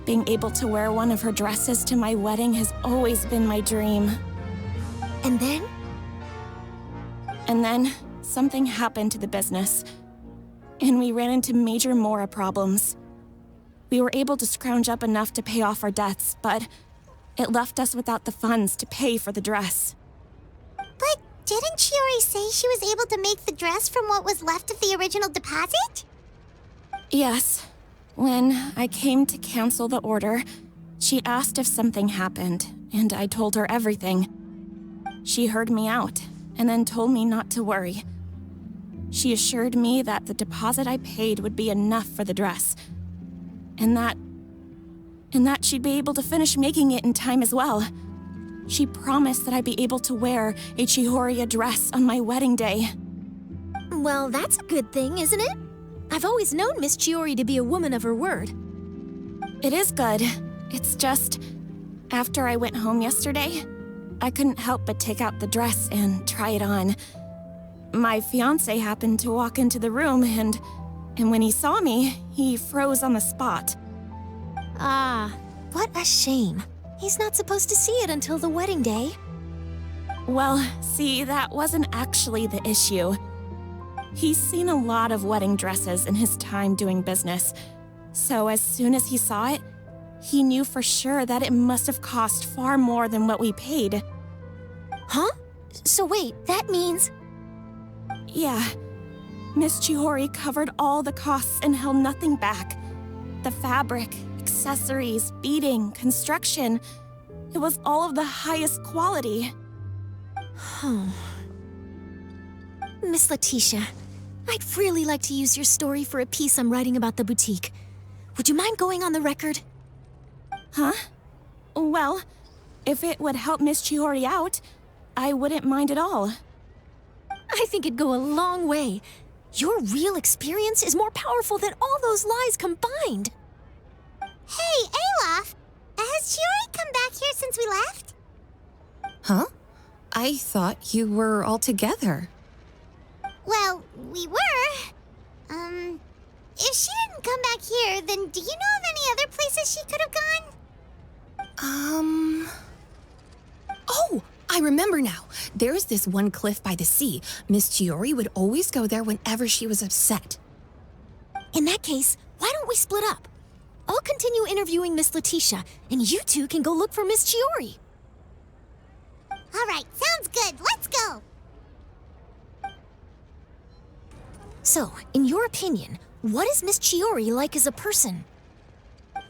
Being able to wear one of her dresses to my wedding has always been my dream. And then? And then, something happened to the business, and we ran into major mora problems. We were able to scrounge up enough to pay off our debts, but it left us without the funds to pay for the dress. But didn't Chiori say she was able to make the dress from what was left of the original deposit? Yes. When I came to cancel the order, she asked if something happened, and I told her everything. She heard me out, and then told me not to worry. She assured me that the deposit I paid would be enough for the dress, and that she'd be able to finish making it in time as well. She promised that I'd be able to wear a Chiori dress on my wedding day. Well, that's a good thing, isn't it? I've always known Miss Chiori to be a woman of her word. It is good. It's just, after I went home yesterday, I couldn't help but take out the dress and try it on. My fiancé happened to walk into the room and when he saw me, he froze on the spot. Ah, what a shame. He's not supposed to see it until the wedding day. Well, see, that wasn't actually the issue. He's seen a lot of wedding dresses in his time doing business, so as soon as he saw it, he knew for sure that it must have cost far more than what we paid. Huh? So wait, that means... Yeah. Miss Chiori covered all the costs and held nothing back. The fabric, accessories, beading, construction. It was all of the highest quality. Miss Letitia, I'd really like to use your story for a piece I'm writing about the boutique. Would you mind going on the record? Huh? Well, if it would help Miss Chiori out, I wouldn't mind at all. I think it'd go a long way. Your real experience is more powerful than all those lies combined. Hey, Olaf! Has Chiori come back here since we left? Huh? I thought you were all together. Well, we were. If she didn't come back here, then do you know of any other places she could have gone? Oh, I remember now. There's this one cliff by the sea. Miss Chiori would always go there whenever she was upset. In that case, why don't we split up? I'll continue interviewing Miss Letitia, and you two can go look for Miss Chiori. All right, sounds good. Let's go. So, in your opinion, what is Miss Chiori like as a person?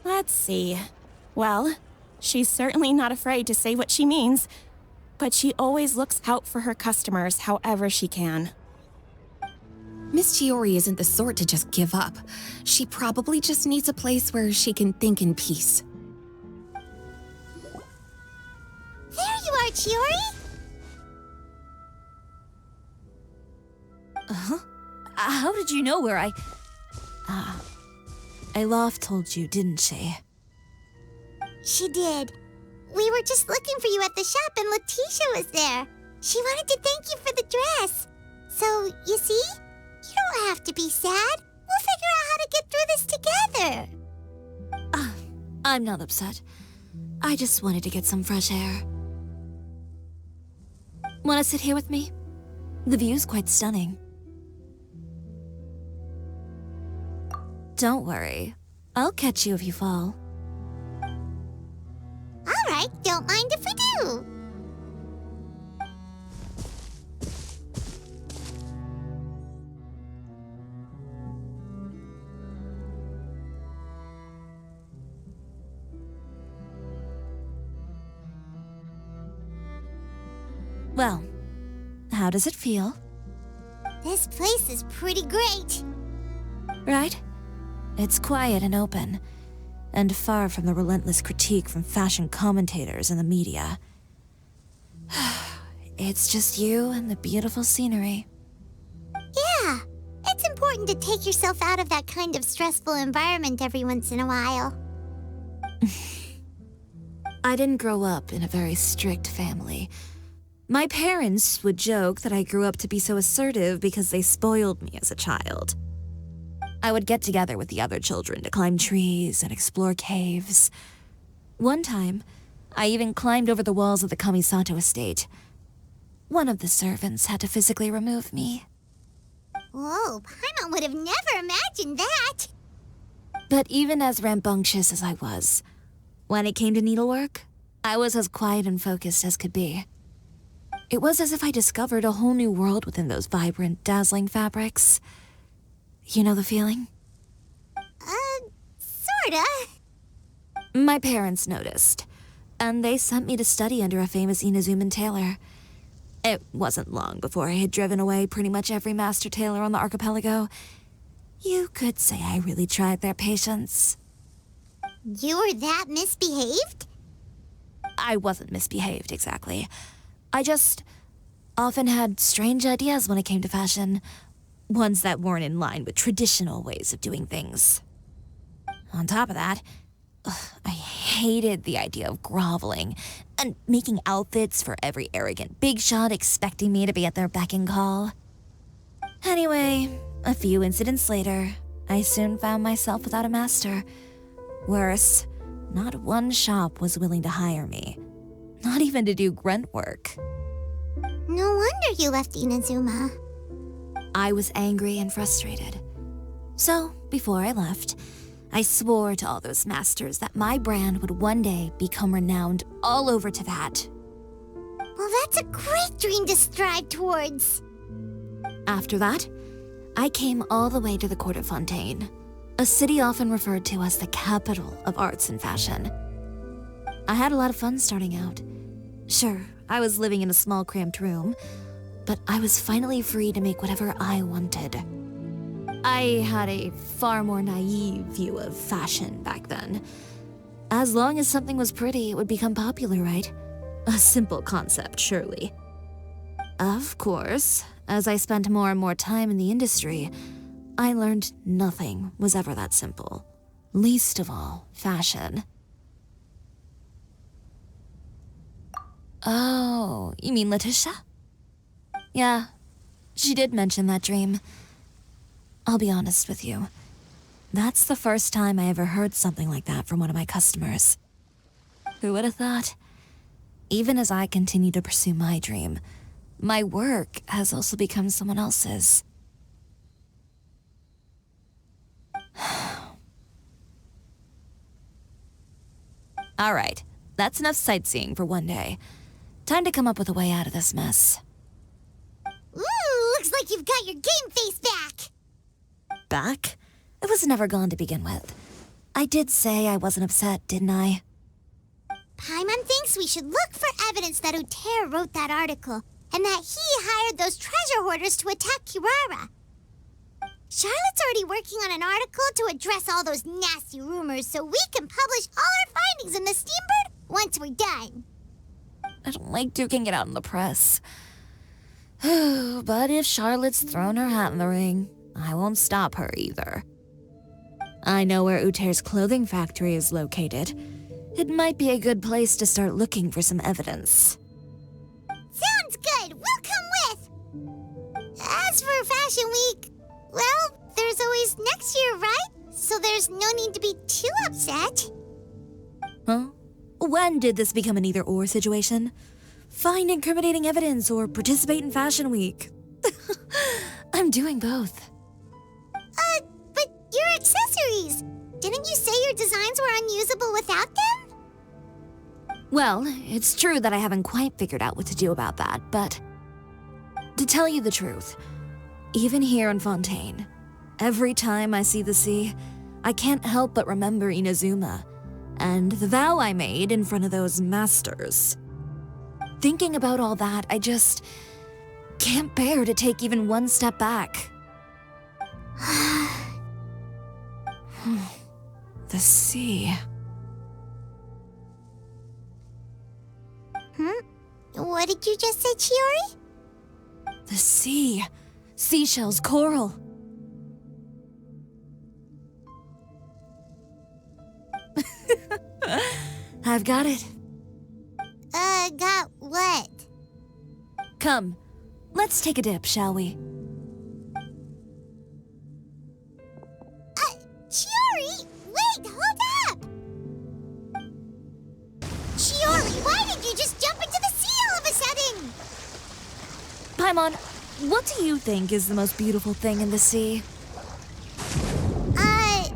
Let's see. Well, she's certainly not afraid to say what she means, but she always looks out for her customers however she can. Miss Chiori isn't the sort to just give up. She probably just needs a place where she can think in peace. There you are, Chiori! How did you know where Olaf told you, didn't she? She did. We were just looking for you at the shop and Letitia was there. She wanted to thank you for the dress. So, you see? You don't have to be sad. We'll figure out how to get through this together. I'm not upset. I just wanted to get some fresh air. Want to sit here with me? The view's quite stunning. Don't worry. I'll catch you if you fall. All right, don't mind if we do. Well, how does it feel? This place is pretty great. Right? It's quiet and open, and far from the relentless critique from fashion commentators and the media. It's just you and the beautiful scenery. Yeah, it's important to take yourself out of that kind of stressful environment every once in a while. I didn't grow up in a very strict family. My parents would joke that I grew up to be so assertive because they spoiled me as a child. I would get together with the other children to climb trees and explore caves. One time, I even climbed over the walls of the Kamisato estate. One of the servants had to physically remove me. Whoa, Paimon would have never imagined that. But even as rambunctious as I was, when it came to needlework, I was as quiet and focused as could be. It was as if I discovered a whole new world within those vibrant, dazzling fabrics. You know the feeling? Sorta. My parents noticed, and they sent me to study under a famous Inazuman tailor. It wasn't long before I had driven away pretty much every master tailor on the archipelago. You could say I really tried their patience. You were that misbehaved? I wasn't misbehaved, exactly. I just often had strange ideas when it came to fashion. Ones that weren't in line with traditional ways of doing things. On top of that, I hated the idea of groveling and making outfits for every arrogant big shot expecting me to be at their beck and call. Anyway, a few incidents later, I soon found myself without a master. Worse, not one shop was willing to hire me. Not even to do grunt work. No wonder you left Inazuma. I was angry and frustrated. So, before I left, I swore to all those masters that my brand would one day become renowned all over Teyvat. Well, that's a great dream to strive towards. After that, I came all the way to the court of Fontaine, a city often referred to as the capital of arts and fashion. I had a lot of fun starting out. Sure, I was living in a small cramped room, but I was finally free to make whatever I wanted. I had a far more naive view of fashion back then. As long as something was pretty, it would become popular, right? A simple concept, surely. Of course, as I spent more and more time in the industry, I learned nothing was ever that simple. Least of all, fashion. Oh, you mean Letitia? Yeah, she did mention that dream. I'll be honest with you. That's the first time I ever heard something like that from one of my customers. Who would have thought? Even as I continue to pursue my dream, my work has also become someone else's. All right, that's enough sightseeing for one day. Time to come up with a way out of this mess. Ooh, looks like you've got your game face back! Back? It was never gone to begin with. I did say I wasn't upset, didn't I? Paimon thinks we should look for evidence that Uther wrote that article, and that he hired those treasure hoarders to attack Kirara. Charlotte's already working on an article to address all those nasty rumors so we can publish all our findings in the Steambird once we're done. I don't like duking it out in the press. But if Charlotte's thrown her hat in the ring, I won't stop her either. I know where Uther's clothing factory is located. It might be a good place to start looking for some evidence. Sounds good! We'll come with! As for Fashion Week, well, there's always next year, right? So there's no need to be too upset. Huh? When did this become an either-or situation? Find incriminating evidence or participate in Fashion Week. I'm doing both. But your accessories! Didn't you say your designs were unusable without them? Well, it's true that I haven't quite figured out what to do about that, but to tell you the truth, even here in Fontaine, every time I see the sea, I can't help but remember Inazuma and the vow I made in front of those masters. Thinking about all that, I just can't bear to take even one step back. The sea. What did you just say, Chiori? The sea. Seashells, coral. I've got it. Got what? Come, let's take a dip, shall we? Chiori! Wait, hold up! Chiori, why did you just jump into the sea all of a sudden? Paimon, what do you think is the most beautiful thing in the sea? A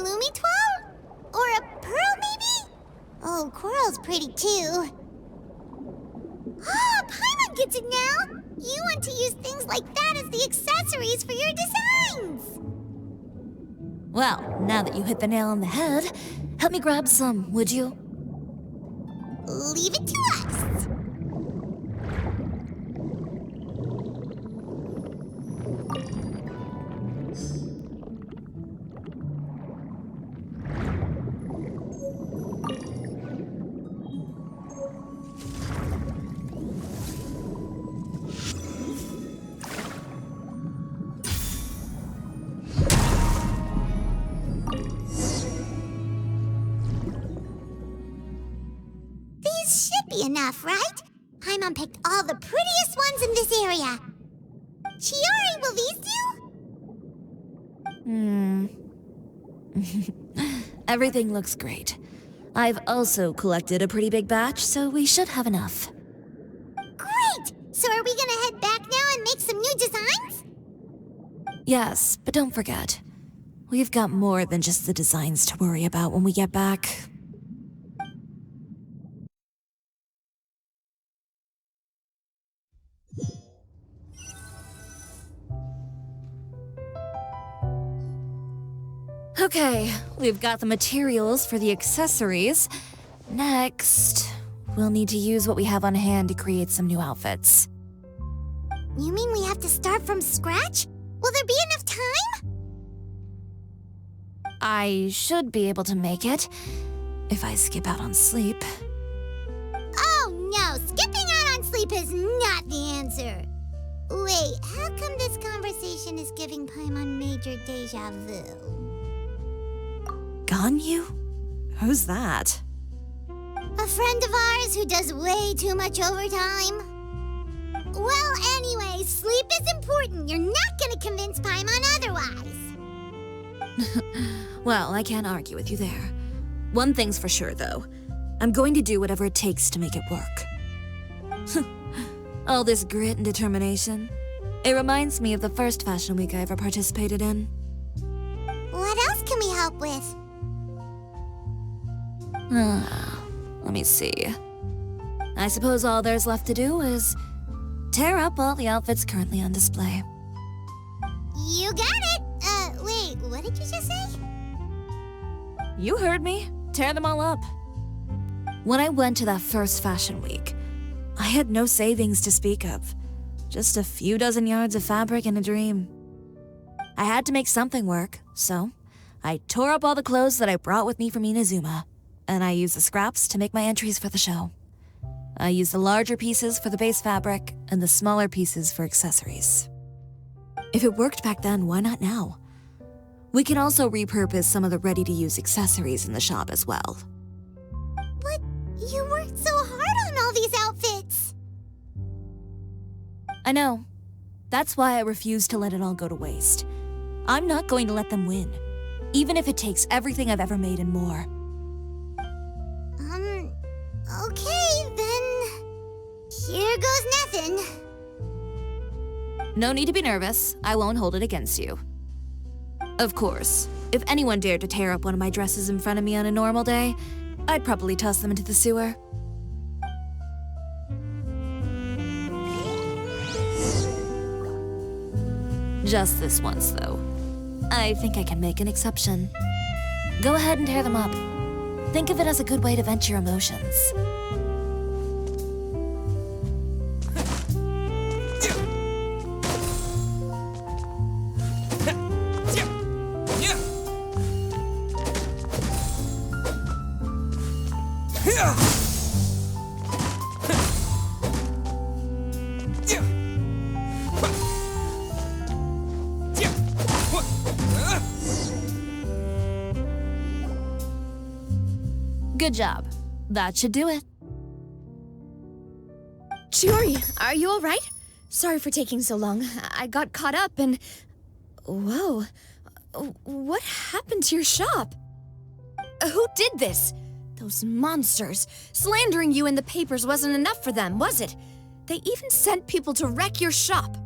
Lumitoile? Or a pearl, maybe? Oh, coral's pretty too. Oh, Paimon gets it now! You want to use things like that as the accessories for your designs! Well, now that you hit the nail on the head, help me grab some, would you? Leave it to us! Enough, right? Paimon picked all the prettiest ones in this area. Chiori, will these do? Everything looks great. I've also collected a pretty big batch, so we should have enough. Great! So are we gonna head back now and make some new designs? Yes, but don't forget, we've got more than just the designs to worry about when we get back. Okay, we've got the materials for the accessories. Next, we'll need to use what we have on hand to create some new outfits. You mean we have to start from scratch? Will there be enough time? I should be able to make it, if I skip out on sleep. Oh no, skipping out on sleep sleep is not the answer. Wait, how come this conversation is giving Paimon major deja vu? Ganyu? Who's that? A friend of ours who does way too much overtime? Well, anyway, sleep is important. You're not gonna convince Paimon otherwise. Well, I can't argue with you there. One thing's for sure, though. I'm going to do whatever it takes to make it work. All this grit and determination. It reminds me of the first fashion week I ever participated in. What else can we help with? Let me see. I suppose all there's left to do is tear up all the outfits currently on display. You got it! Wait, what did you just say? You heard me. Tear them all up. When I went to that first fashion week, I had no savings to speak of. Just a few dozen yards of fabric and a dream. I had to make something work, so I tore up all the clothes that I brought with me from Inazuma, and I used the scraps to make my entries for the show. I used the larger pieces for the base fabric and the smaller pieces for accessories. If it worked back then, why not now? We can also repurpose some of the ready-to-use accessories in the shop as well. But you worked so hard on all these outfits! I know. That's why I refuse to let it all go to waste. I'm not going to let them win, even if it takes everything I've ever made and more. Okay, then... Here goes nothing. No need to be nervous. I won't hold it against you. Of course, if anyone dared to tear up one of my dresses in front of me on a normal day, I'd probably toss them into the sewer. Just this once, though. I think I can make an exception. Go ahead and tear them up. Think of it as a good way to vent your emotions. Good job. That should do it. Chiori, are you all right? Sorry for taking so long. I got caught up and... Whoa. What happened to your shop? Who did this? Those monsters. Slandering you in the papers wasn't enough for them, was it? They even sent people to wreck your shop.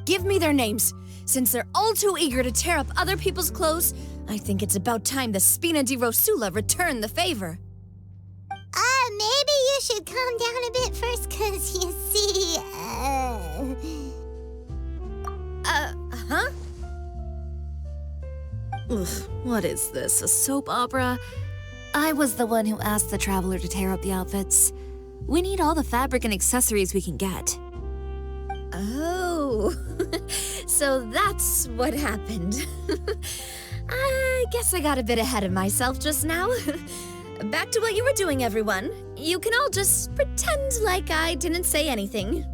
Give me their names. Since they're all too eager to tear up other people's clothes, I think it's about time the Spina di Rosula return the favor. Maybe you should calm down a bit first, cause you see, Huh? Ugh, what is this, a soap opera? I was the one who asked the traveler to tear up the outfits. We need all the fabric and accessories we can get. Oh, so that's what happened. I guess I got a bit ahead of myself just now. Back to what you were doing, everyone. You can all just pretend like I didn't say anything.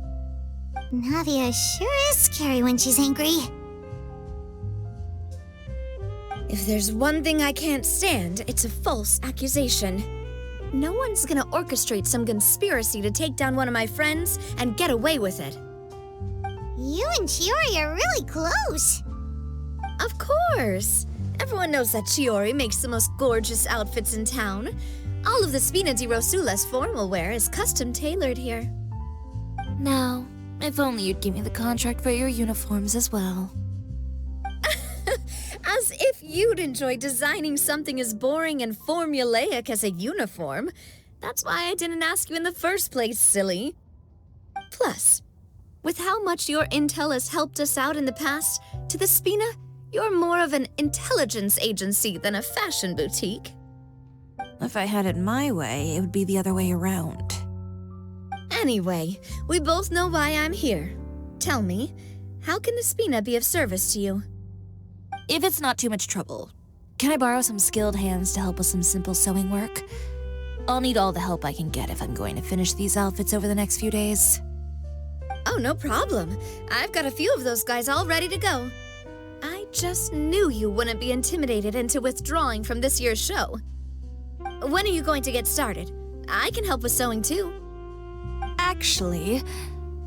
Navia sure is scary when she's angry. If there's one thing I can't stand, it's a false accusation. No one's gonna orchestrate some conspiracy to take down one of my friends and get away with it. You and Chiori are really close. Of course. Everyone knows that Chiori makes the most gorgeous outfits in town. All of the Spina di Rosula's formal wear is custom tailored here. Now, if only you'd give me the contract for your uniforms as well. As if you'd enjoy designing something as boring and formulaic as a uniform. That's why I didn't ask you in the first place, silly. Plus, with how much your intel has helped us out in the past, to the Spina, you're more of an intelligence agency than a fashion boutique. If I had it my way, it would be the other way around. Anyway, we both know why I'm here. Tell me, how can the Spina be of service to you? If it's not too much trouble, can I borrow some skilled hands to help with some simple sewing work? I'll need all the help I can get if I'm going to finish these outfits over the next few days. Oh, no problem. I've got a few of those guys all ready to go. I just knew you wouldn't be intimidated into withdrawing from this year's show. When are you going to get started? I can help with sewing too. Actually,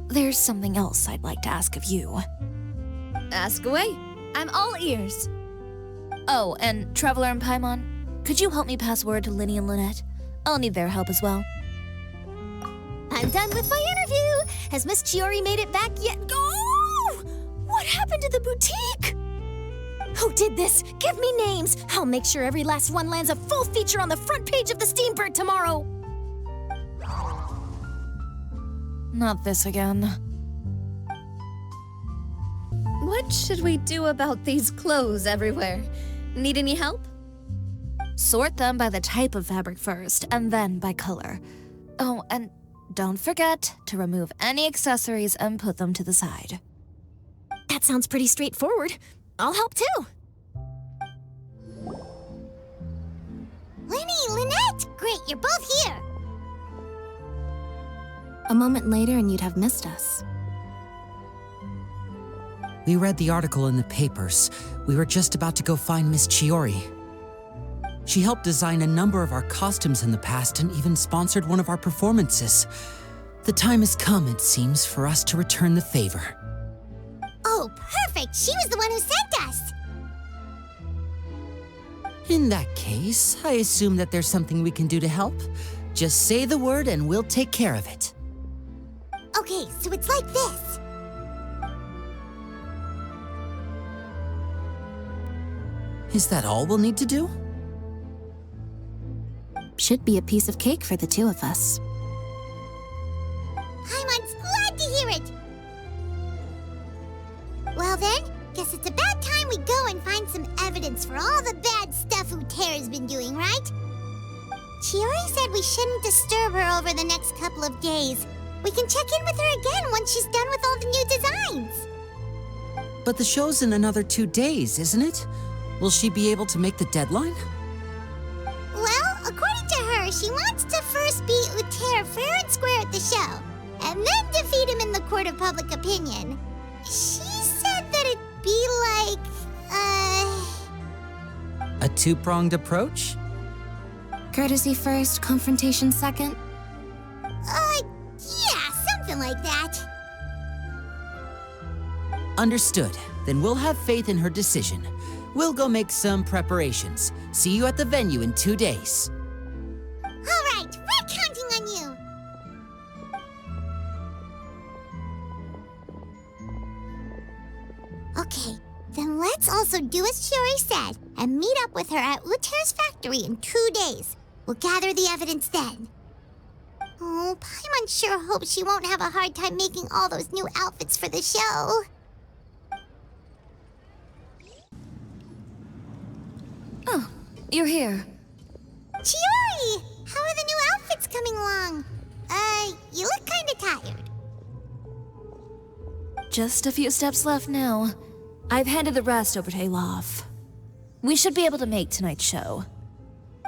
there's something else I'd like to ask of you. Ask away. I'm all ears. Oh, and Traveler and Paimon, could you help me pass word to Linny and Lynette? I'll need their help as well. I'm done with my interview. Has Miss Chiori made it back yet? Oh! What happened to the boutique? Who did this? Give me names. I'll make sure every last one lands a full feature on the front page of the Steambird tomorrow. Not this again. What should we do about these clothes everywhere? Need any help? Sort them by the type of fabric first, and then by color. Oh, and don't forget to remove any accessories and put them to the side. That sounds pretty straightforward. I'll help too. Linny, Lynette! Great, you're both here. A moment later and you'd have missed us. We read the article in the papers. We were just about to go find Miss Chiori. She helped design a number of our costumes in the past and even sponsored one of our performances. The time has come, it seems, for us to return the favor. Oh, perfect! She was the one who sent us! In that case, I assume that there's something we can do to help. Just say the word and we'll take care of it. Okay, so it's like this. Is that all we'll need to do? Should be a piece of cake for the two of us. Paimon's glad to hear it! Well then, guess it's about time we go and find some evidence for all the bad stuff Uther's been doing, right? Chiori said we shouldn't disturb her over the next couple of days. We can check in with her again once she's done with all the new designs. But the show's in another 2 days, isn't it? Will she be able to make the deadline? Well, according to her, she wants to first beat Uther fair and square at the show, and then defeat him in the court of public opinion. She said that it'd be like, A two-pronged approach? Courtesy first, confrontation second? Yeah, something like that. Understood. Then we'll have faith in her decision. We'll go make some preparations. See you at the venue in 2 days. All right, we're counting on you. Okay, then let's also do as Chiori said and meet up with her at Uther's factory in 2 days. We'll gather the evidence then. Oh, Paimon sure hopes she won't have a hard time making all those new outfits for the show. Oh, you're here. Chiori! How are the new outfits coming along? You look kinda tired. Just a few steps left now. I've handed the rest over to Alof. We should be able to make tonight's show.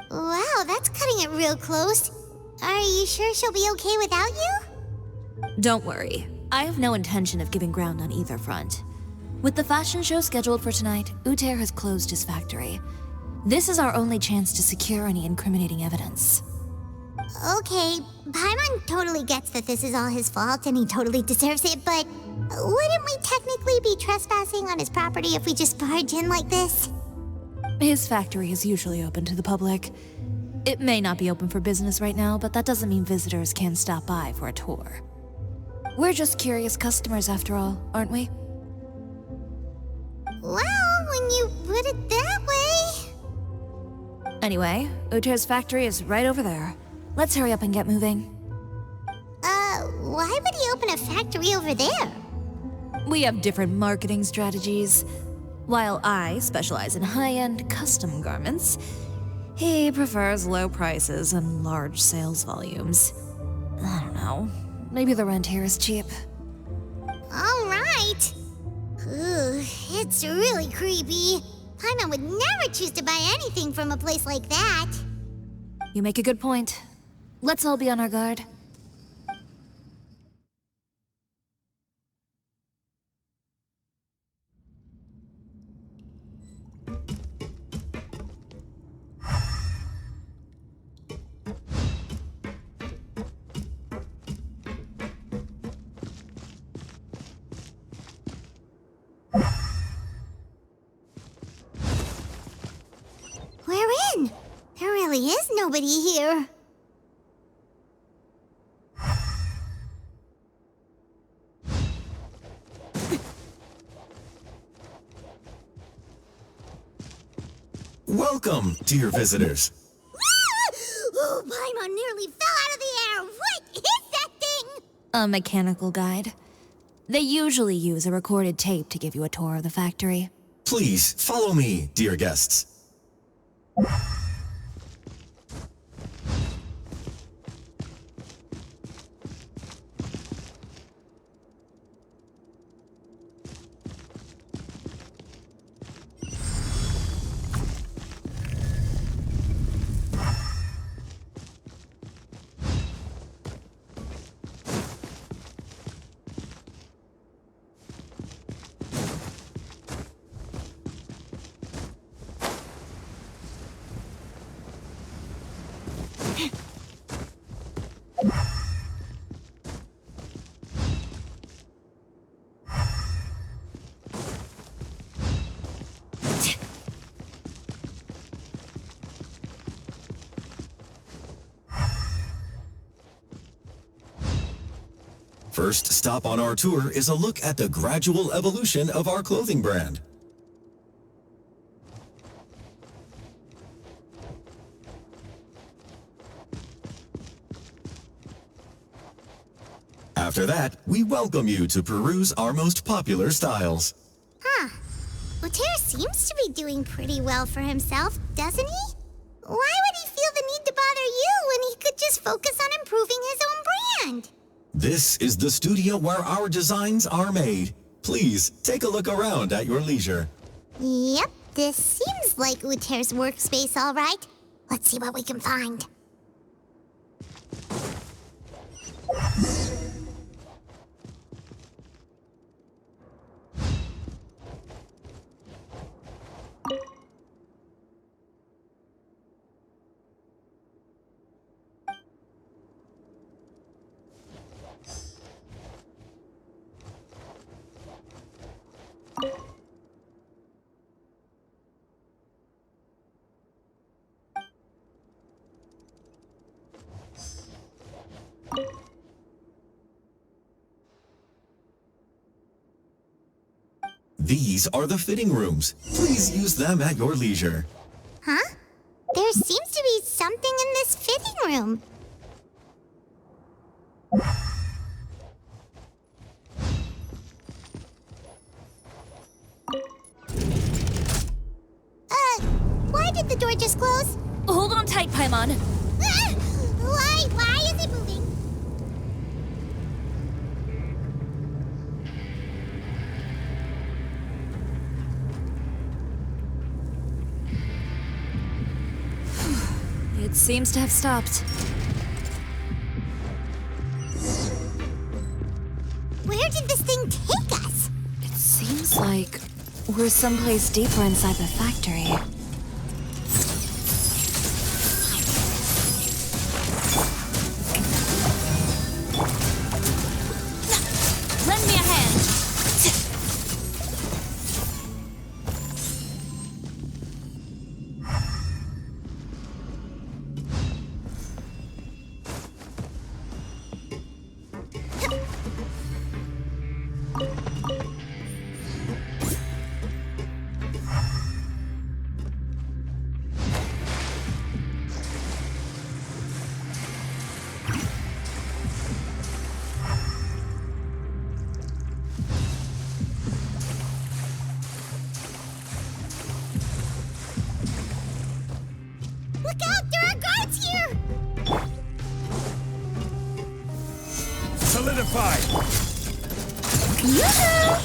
Wow, that's cutting it real close. Are you sure she'll be okay without you? Don't worry. I have no intention of giving ground on either front. With the fashion show scheduled for tonight, Uther has closed his factory. This is our only chance to secure any incriminating evidence. Okay, Paimon totally gets that this is all his fault and he totally deserves it, but wouldn't we technically be trespassing on his property if we just barge in like this? His factory is usually open to the public. It may not be open for business right now, but that doesn't mean visitors can stop by for a tour. We're just curious customers after all, aren't we? Well, when you put it that way... Anyway, Uther's factory is right over there. Let's hurry up and get moving. Why would he open a factory over there? We have different marketing strategies. While I specialize in high-end custom garments, he prefers low prices and large sales volumes. I don't know. Maybe the rent here is cheap. All right. Ooh, it's really creepy. Paimon would never choose to buy anything from a place like that. You make a good point. Let's all be on our guard. We're in. There really is nobody here. Welcome, dear visitors. Oh, Paimon nearly fell out of the air. What is that thing? A mechanical guide. They usually use a recorded tape to give you a tour of the factory. Please follow me, dear guests. First stop on our tour is a look at the gradual evolution of our clothing brand. After that, we welcome you to peruse our most popular styles. Huh. Uther seems to be doing pretty well for himself, doesn't he? Why would he feel the need to bother you when he could just focus on improving his own brand? This is the studio where our designs are made. Please, take a look around at your leisure. Yep, this seems like Uther's workspace, all right. Let's see what we can find. These are the fitting rooms. Please use them at your leisure. Huh? There seems to be something in this fitting room. Why did the door just close? Hold on tight, Paimon. Ah! Why is it moving? It seems to have stopped. Where did this thing take us? It seems like we're someplace deeper inside the factory. Lend me a hand. Look out! There are guards here! Solidify! Yoo-hoo!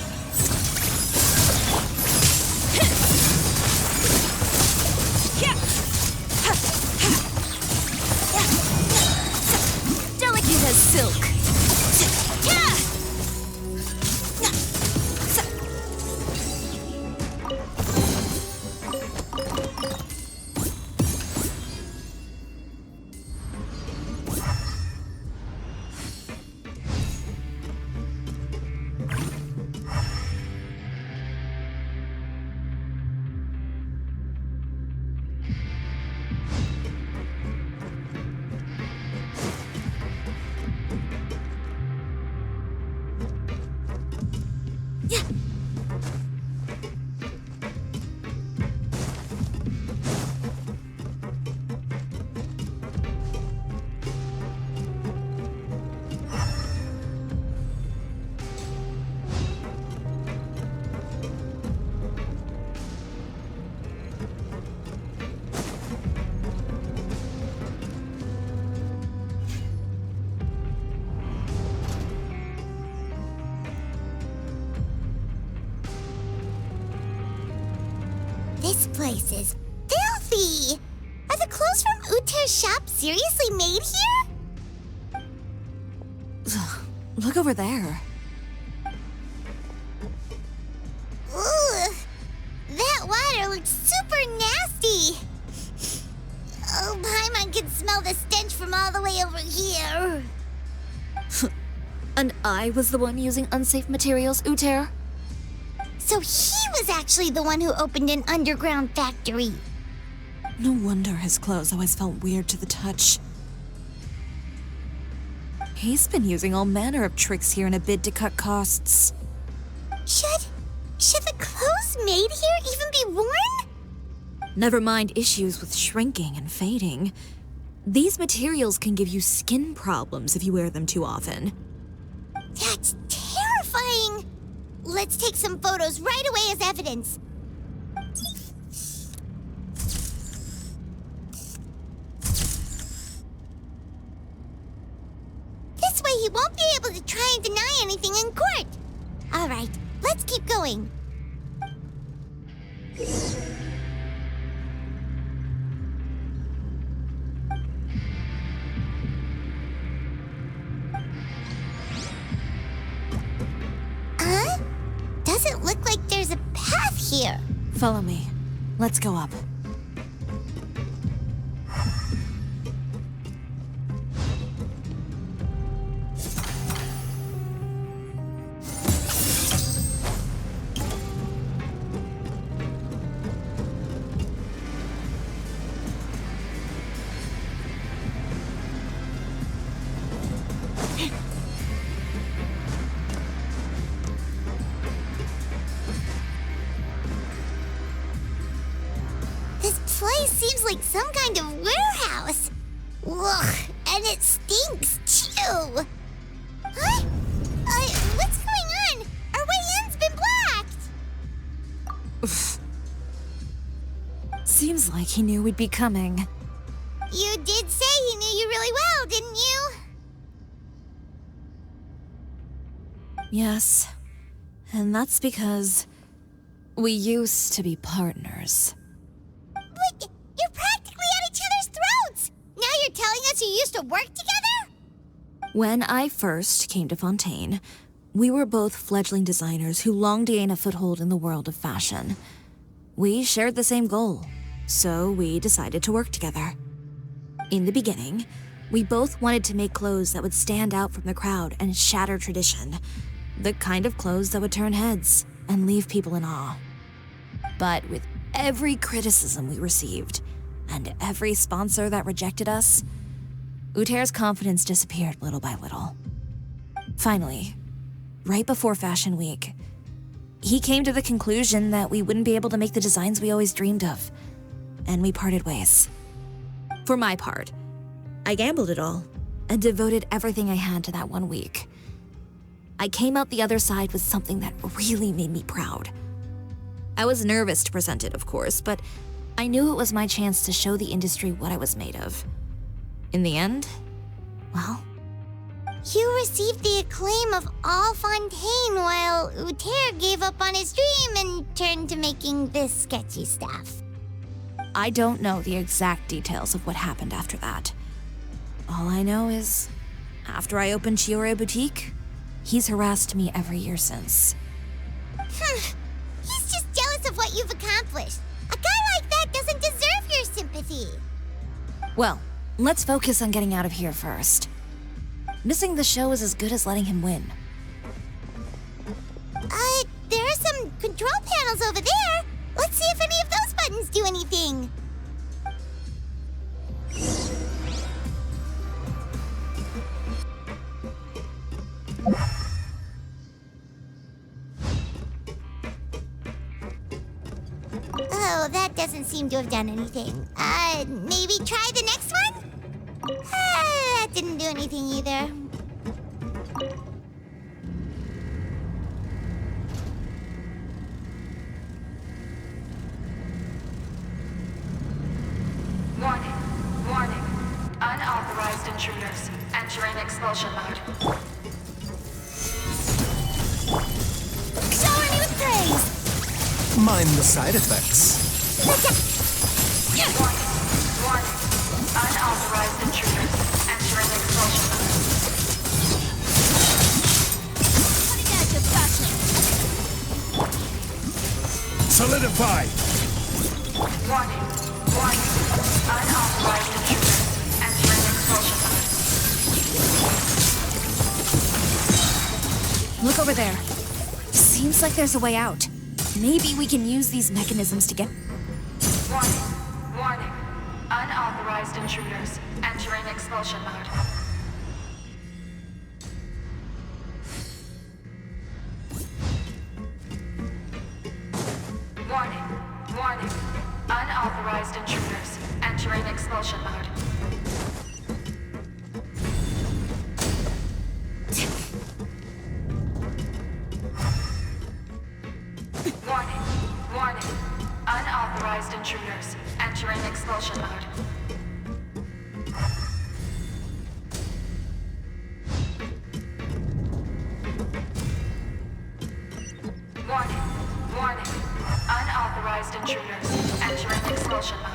This place is filthy! Are the clothes from Uther's shop seriously made here? Look over there. Ugh! That water looks super nasty! Oh, Paimon can smell the stench from all the way over here. And I was the one using unsafe materials, Uther? So he was actually the one who opened an underground factory. No wonder his clothes always felt weird to the touch. He's been using all manner of tricks here in a bid to cut costs. Should the clothes made here even be worn? Never mind issues with shrinking and fading. These materials can give you skin problems if you wear them too often. That's terrifying! Let's take some photos right away as evidence. This way he won't be able to try and deny anything in court. All right, let's keep going. Doesn't look like there's a path here. Follow me. Let's go up. Place seems like some kind of warehouse. Ugh, and it stinks too. Huh? What's going on? Our way in's been blocked. Seems like he knew we'd be coming. You did say he knew you really well, didn't you? Yes, and that's because we used to be partners. You're practically at each other's throats! Now you're telling us you used to work together? When I first came to Fontaine, we were both fledgling designers who longed to gain a foothold in the world of fashion. We shared the same goal, so we decided to work together. In the beginning, we both wanted to make clothes that would stand out from the crowd and shatter tradition. The kind of clothes that would turn heads and leave people in awe. But with every criticism we received, and every sponsor that rejected us, Uther's confidence disappeared little by little. Finally, right before Fashion Week, he came to the conclusion that we wouldn't be able to make the designs we always dreamed of, and we parted ways. For my part, I gambled it all and devoted everything I had to that 1 week. I came out the other side with something that really made me proud. I was nervous to present it, of course, but I knew it was my chance to show the industry what I was made of. In the end, well... You received the acclaim of all Fontaine while Uther gave up on his dream and turned to making this sketchy stuff. I don't know the exact details of what happened after that. All I know is, after I opened Chiori Boutique, he's harassed me every year since. He's just jealous of what you've accomplished. A guy like that doesn't deserve your sympathy. Well, let's focus on getting out of here first. Missing the show is as good as letting him win. There are some control panels over there. Let's see if any of those buttons do anything. Oh, that doesn't seem to have done anything. Maybe try the next one? That didn't do anything either. Warning. Unauthorized intruders entering expulsion mode. Shower me with praise! Mind the side effects. Warning. Unauthorized intruders entering expulsion mode. Solidify! Warning. Unauthorized intruders entering expulsion mode. Look over there. Seems like there's a way out. Maybe we can use these mechanisms to get... Warning. Unauthorized intruders entering expulsion mode. Warning. Unauthorized intruders entering expulsion mode. Warning. Unauthorized intruders entering expulsion mode. Warning. Unauthorized intruders entering expulsion mode.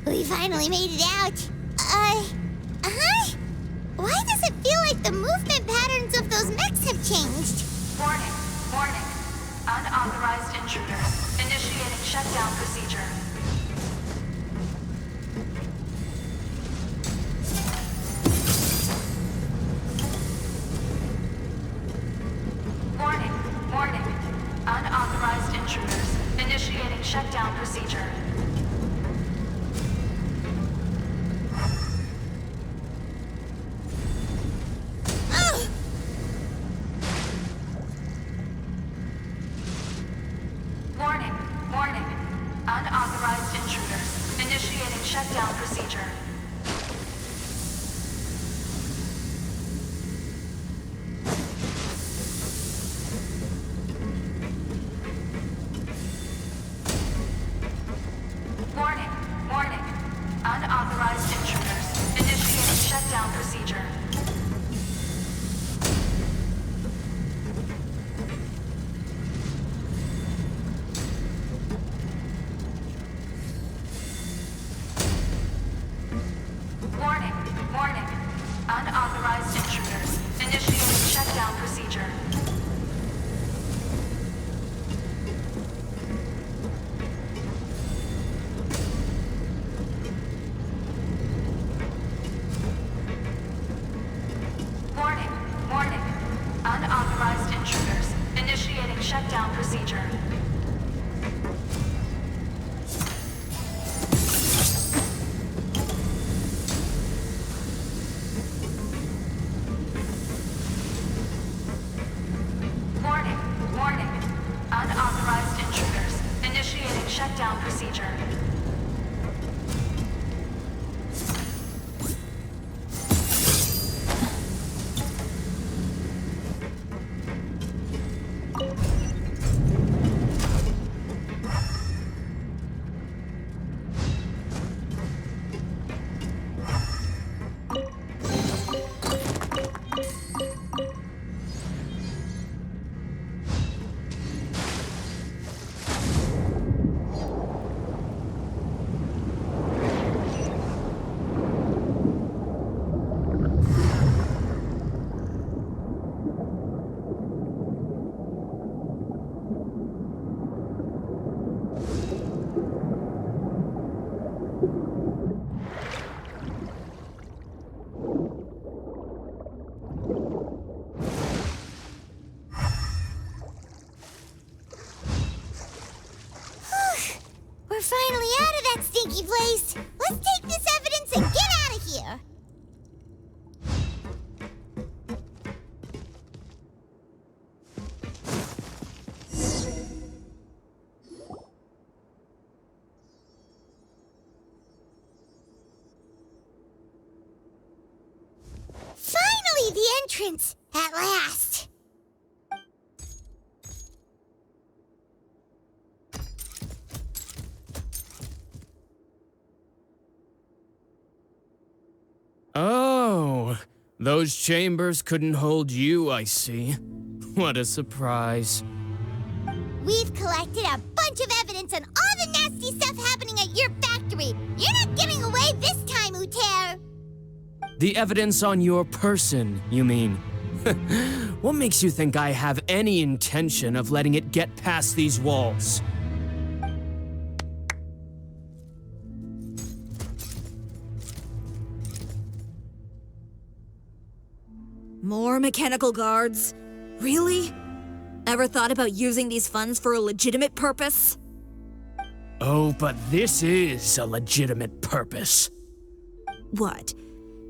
We finally made it out. Why does it feel like the movement patterns of those mechs have changed? Warning. Unauthorized intruders initiating shutdown procedure. Warning. Unauthorized intruders initiating shutdown procedure. Warning. Unauthorized intruders initiating shutdown procedure. Warning. Unauthorized intruders initiating shutdown procedure. Warning. Unauthorized intruders initiating shutdown procedure. Warning. Unauthorized intruders initiating shutdown procedure. Warning. Unauthorized intruders initiating shutdown procedure. We're finally out of that stinky place. Let's take this evidence and get out of here. entrance, at last. Oh, those chambers couldn't hold you, I see. What a surprise. We've collected a bunch of evidence on all the nasty stuff happening at your factory. You're not getting away this time, Uther. The evidence on your person, you mean? What makes you think I have any intention of letting it get past these walls? More mechanical guards? Really? Ever thought about using these funds for a legitimate purpose? Oh, but this is a legitimate purpose. What?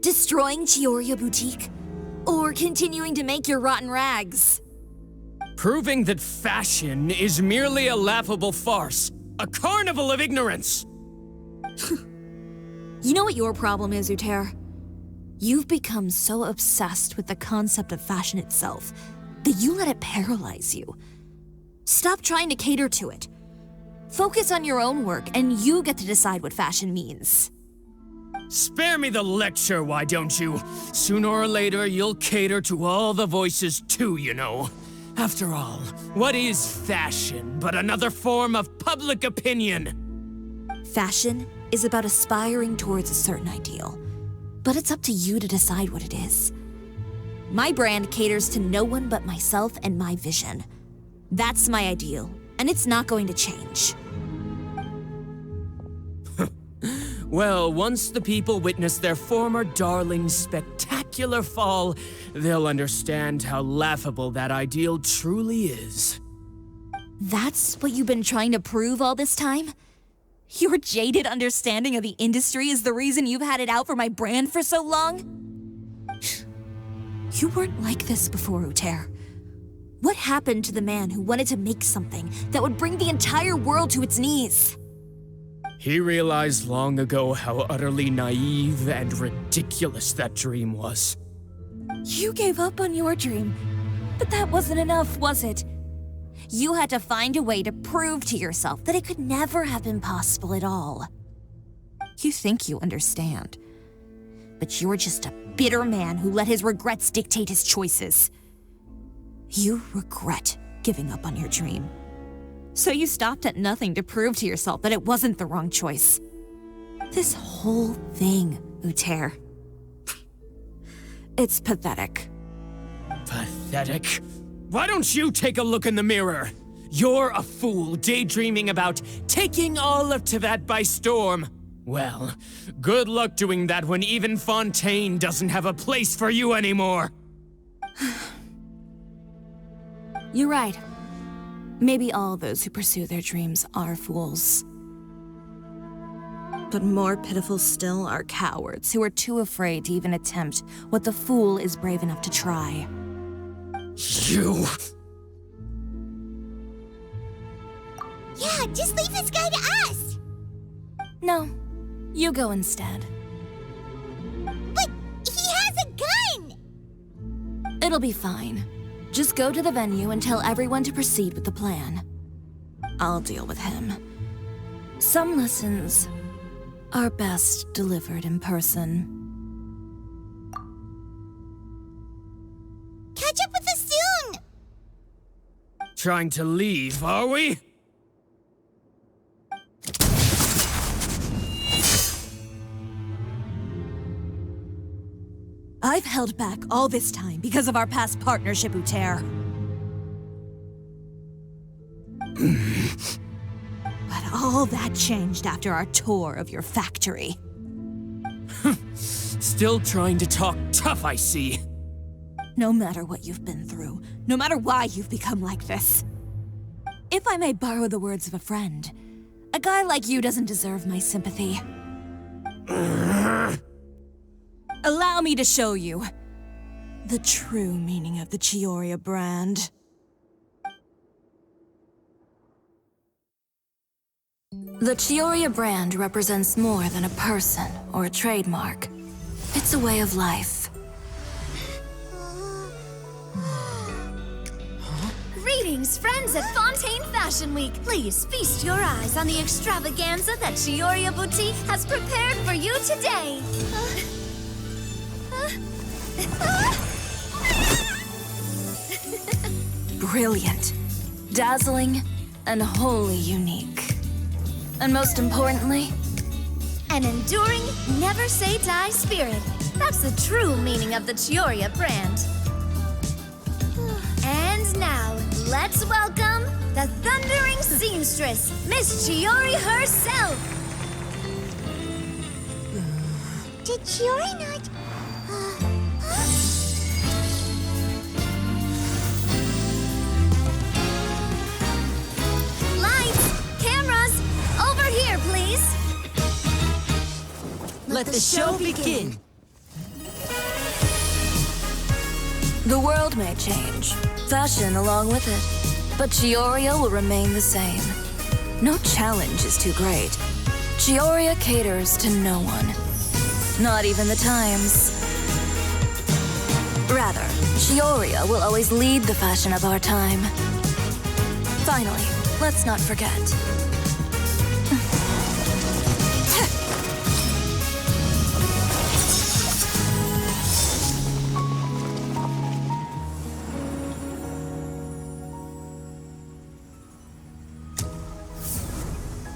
Destroying Chiori Boutique? Or continuing to make your rotten rags? Proving that fashion is merely a laughable farce. A carnival of ignorance! You know what your problem is, Uther? You've become so obsessed with the concept of fashion itself that you let it paralyze you. Stop trying to cater to it. Focus on your own work, and you get to decide what fashion means. Spare me the lecture, why don't you? Sooner or later, you'll cater to all the voices too, you know. After all, what is fashion but another form of public opinion? Fashion is about aspiring towards a certain ideal, but it's up to you to decide what it is. My brand caters to no one but myself and my vision. That's my ideal, and it's not going to change. Well, once the people witness their former darling's spectacular fall, they'll understand how laughable that ideal truly is. That's what you've been trying to prove all this time? Your jaded understanding of the industry is the reason you've had it out for my brand for so long? You weren't like this before, Uther. What happened to the man who wanted to make something that would bring the entire world to its knees? He realized long ago how utterly naive and ridiculous that dream was. You gave up on your dream, but that wasn't enough, was it? You had to find a way to prove to yourself that it could never have been possible at all. You think you understand, but you're just a bitter man who let his regrets dictate his choices. You regret giving up on your dream. So you stopped at nothing to prove to yourself that it wasn't the wrong choice. This whole thing, Uther. It's pathetic. Pathetic? Why don't you take a look in the mirror? You're a fool daydreaming about taking all of Tibet by storm. Well, good luck doing that when even Fontaine doesn't have a place for you anymore. You're right. Maybe all those who pursue their dreams are fools. But more pitiful still are cowards who are too afraid to even attempt what the fool is brave enough to try. You... Yeah, just leave this guy to us! No, you go instead. But he has a gun! It'll be fine. Just go to the venue and tell everyone to proceed with the plan. I'll deal with him. Some lessons are best delivered in person. Catch up with us soon! Trying to leave, are we? I've held back all this time because of our past partnership, Uther. But all that changed after our tour of your factory. Still trying to talk tough, I see. No matter what you've been through, no matter why you've become like this. If I may borrow the words of a friend, a guy like you doesn't deserve my sympathy. Allow me to show you the true meaning of the Chiori brand. The Chiori brand represents more than a person or a trademark. It's a way of life. Greetings, friends at Fontaine Fashion Week. Please feast your eyes on the extravaganza that Chiori Boutique has prepared for you today. Brilliant, dazzling, and wholly unique. And most importantly, An enduring, never-say-die spirit. That's the true meaning of the Chiori brand. And now, let's welcome the thundering seamstress, Miss Chiori herself. Did Chiori not... Lights, cameras, over here, please. Let the show begin. the world may change, fashion along with it, but Chiori will remain the same. No challenge is too great. Chiori caters to no one, not even the times. Rather, Chiori will always lead the fashion of our time. Finally, let's not forget.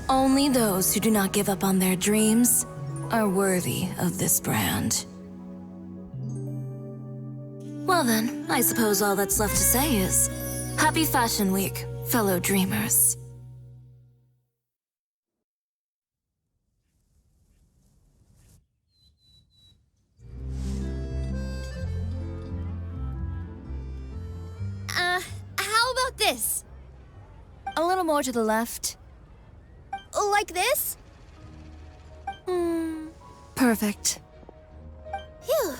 Only those who do not give up on their dreams are worthy of this brand. Well then, I suppose all that's left to say is, Happy Fashion Week, fellow dreamers. How about this? A little more to the left. Like this? Perfect. Phew.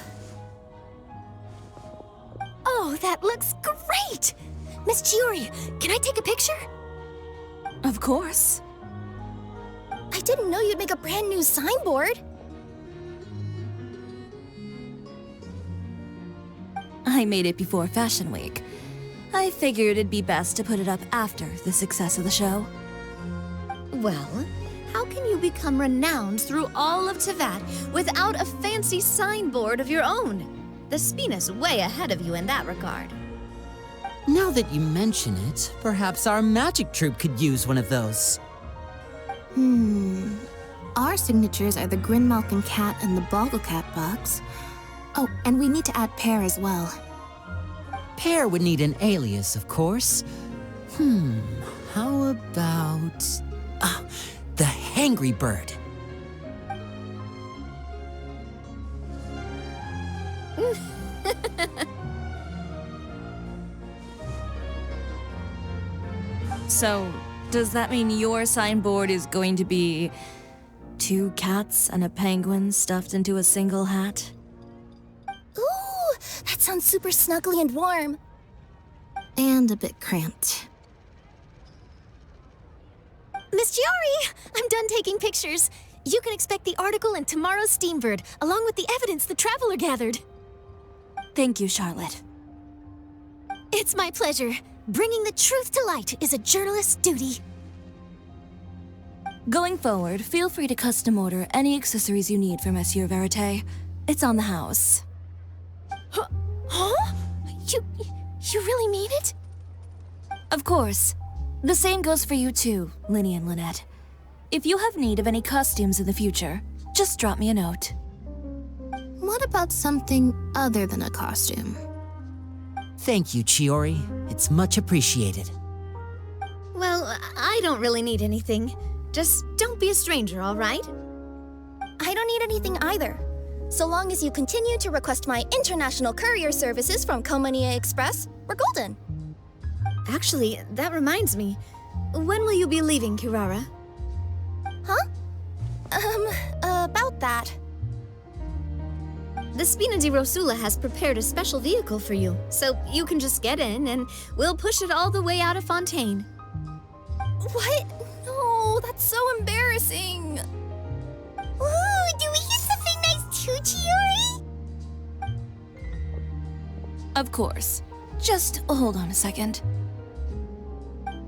Oh, that looks great! Miss Chiori, can I take a picture? Of course. I didn't know you'd make a brand new signboard. I made it before Fashion Week. I figured it'd be best to put it up after the success of the show. Well, how can you become renowned through all of Teyvat without a fancy signboard of your own? The Spina's way ahead of you in that regard. Now that you mention it, perhaps our magic troupe could use one of those. Our signatures are the Grinmalkin cat and the Bogglecat box. Oh, and we need to add Pear as well. Pear would need an alias, of course. How about... the Hangry Bird. So, does that mean your signboard is going to be 2 cats and a penguin stuffed into a single hat? Ooh, that sounds super snuggly and warm. And a bit cramped. Miss Chiori, I'm done taking pictures. You can expect the article in tomorrow's Steambird, along with the evidence the Traveler gathered. Thank you, Charlotte. It's my pleasure. Bringing the truth to light is a journalist's duty. Going forward, feel free to custom order any accessories you need for Monsieur Verite. It's on the house. Huh? You really mean it? Of course. The same goes for you too, Linny and Lynette. If you have need of any costumes in the future, just drop me a note. What about something other than a costume? Thank you, Chiori. It's much appreciated. Well, I don't really need anything. Just don't be a stranger, all right? I don't need anything either. So long as you continue to request my international courier services from Komania Express, we're golden. Actually, that reminds me. When will you be leaving, Kirara? Huh? About that. The Spina di Rosula has prepared a special vehicle for you, so you can just get in and we'll push it all the way out of Fontaine. What? No, that's so embarrassing. Ooh, do we get something nice too, Chiori? Of course. Just hold on a second.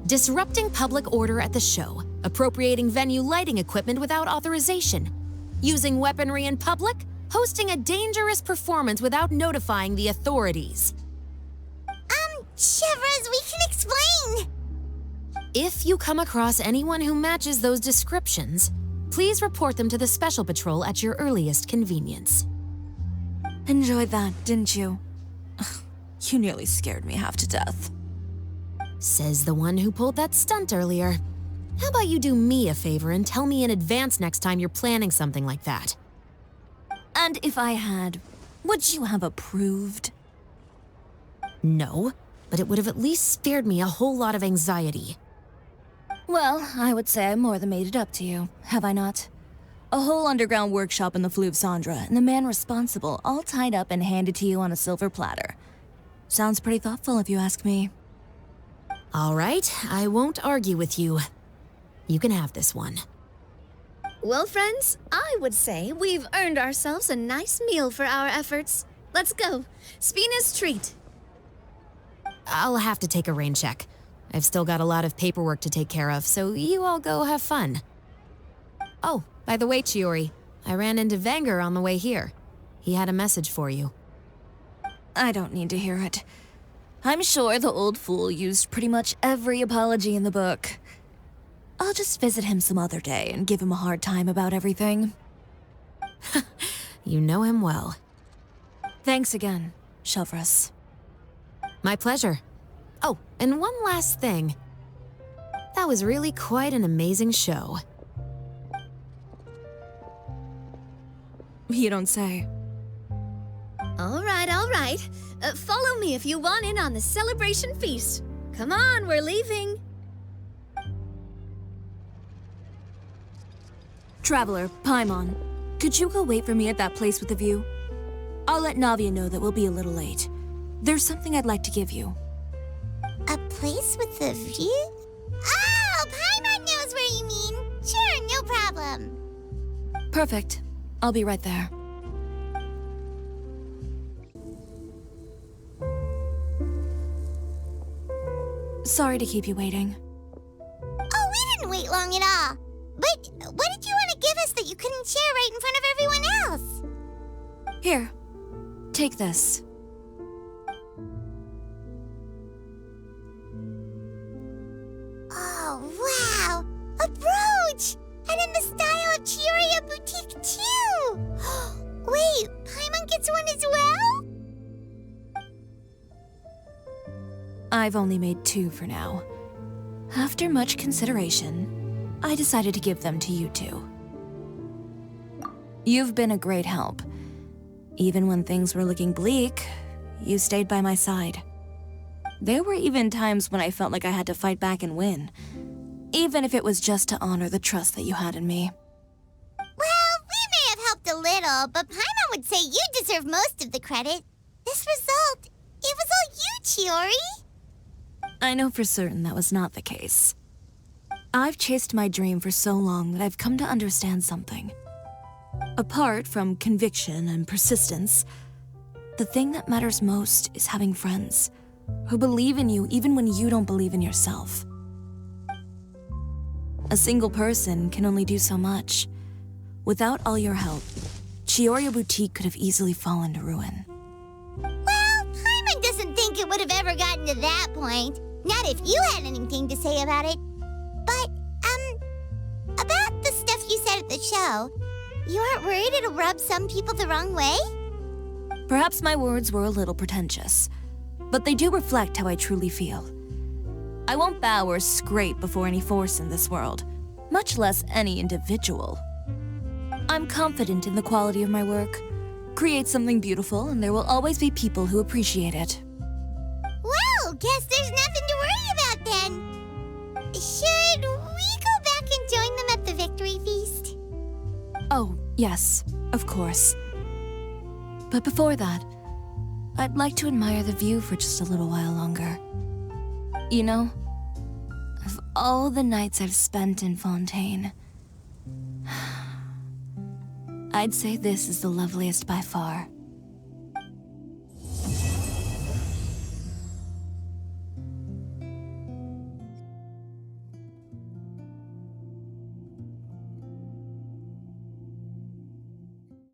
Disrupting public order at the show, appropriating venue lighting equipment without authorization, using weaponry in public, hosting a dangerous performance without notifying the authorities. Chevras, we can explain! If you come across anyone who matches those descriptions, please report them to the Special Patrol at your earliest convenience. Enjoyed that, didn't you? Ugh, you nearly scared me half to death. Says the one who pulled that stunt earlier. How about you do me a favor and tell me in advance next time you're planning something like that? And if I had, would you have approved? No, but it would have at least spared me a whole lot of anxiety. Well, I would say I more than made it up to you, have I not? A whole underground workshop in the Fleuve Cendra, and the man responsible all tied up and handed to you on a silver platter. Sounds pretty thoughtful if you ask me. All right, I won't argue with you. You can have this one. Well, friends, I would say we've earned ourselves a nice meal for our efforts. Let's go. Spina's treat. I'll have to take a rain check. I've still got a lot of paperwork to take care of, so you all go have fun. Oh, by the way, Chiori, I ran into Vanger on the way here. He had a message for you. I don't need to hear it. I'm sure the old fool used pretty much every apology in the book. I'll just visit him some other day and give him a hard time about everything. You know him well. Thanks again, Chevras. My pleasure. Oh, and one last thing. That was really quite an amazing show. You don't say. All right, all right. Follow me if you want in on the celebration feast. Come on, we're leaving. Traveler, Paimon, could you go wait for me at that place with the view? I'll let Navia know that we'll be a little late. There's something I'd like to give you. A place with a view? Oh, Paimon knows where you mean. Sure, no problem. Perfect. I'll be right there. Sorry to keep you waiting. Oh, we didn't wait long at all. But what did you want to give us that you couldn't share right in front of everyone else? Here, take this. Oh, wow! A brooch! And in the style of Chiori boutique, too! Wait, Paimon gets one as well? I've only made 2 for now. After much consideration, I decided to give them to you two. You've been a great help. Even when things were looking bleak, you stayed by my side. There were even times when I felt like I had to fight back and win, even if it was just to honor the trust that you had in me. Well, we may have helped a little, but Paimon would say you deserve most of the credit. This result, it was all you, Chiori. I know for certain that was not the case. I've chased my dream for so long that I've come to understand something. Apart from conviction and persistence, the thing that matters most is having friends who believe in you even when you don't believe in yourself. A single person can only do so much. Without all your help, Chiori Boutique could have easily fallen to ruin. Well, Paimon doesn't think it would have ever gotten to that point. Not if you had anything to say about it. But, about the stuff you said at the show, you aren't worried it'll rub some people the wrong way? Perhaps my words were a little pretentious, but they do reflect how I truly feel. I won't bow or scrape before any force in this world, much less any individual. I'm confident in the quality of my work. Create something beautiful, and there will always be people who appreciate it. Well, guess there's nothing to worry about then. Should we go back and join them at the victory feast? Oh, yes, of course. But before that, I'd like to admire the view for just a little while longer. You know, of all the nights I've spent in Fontaine, I'd say this is the loveliest by far.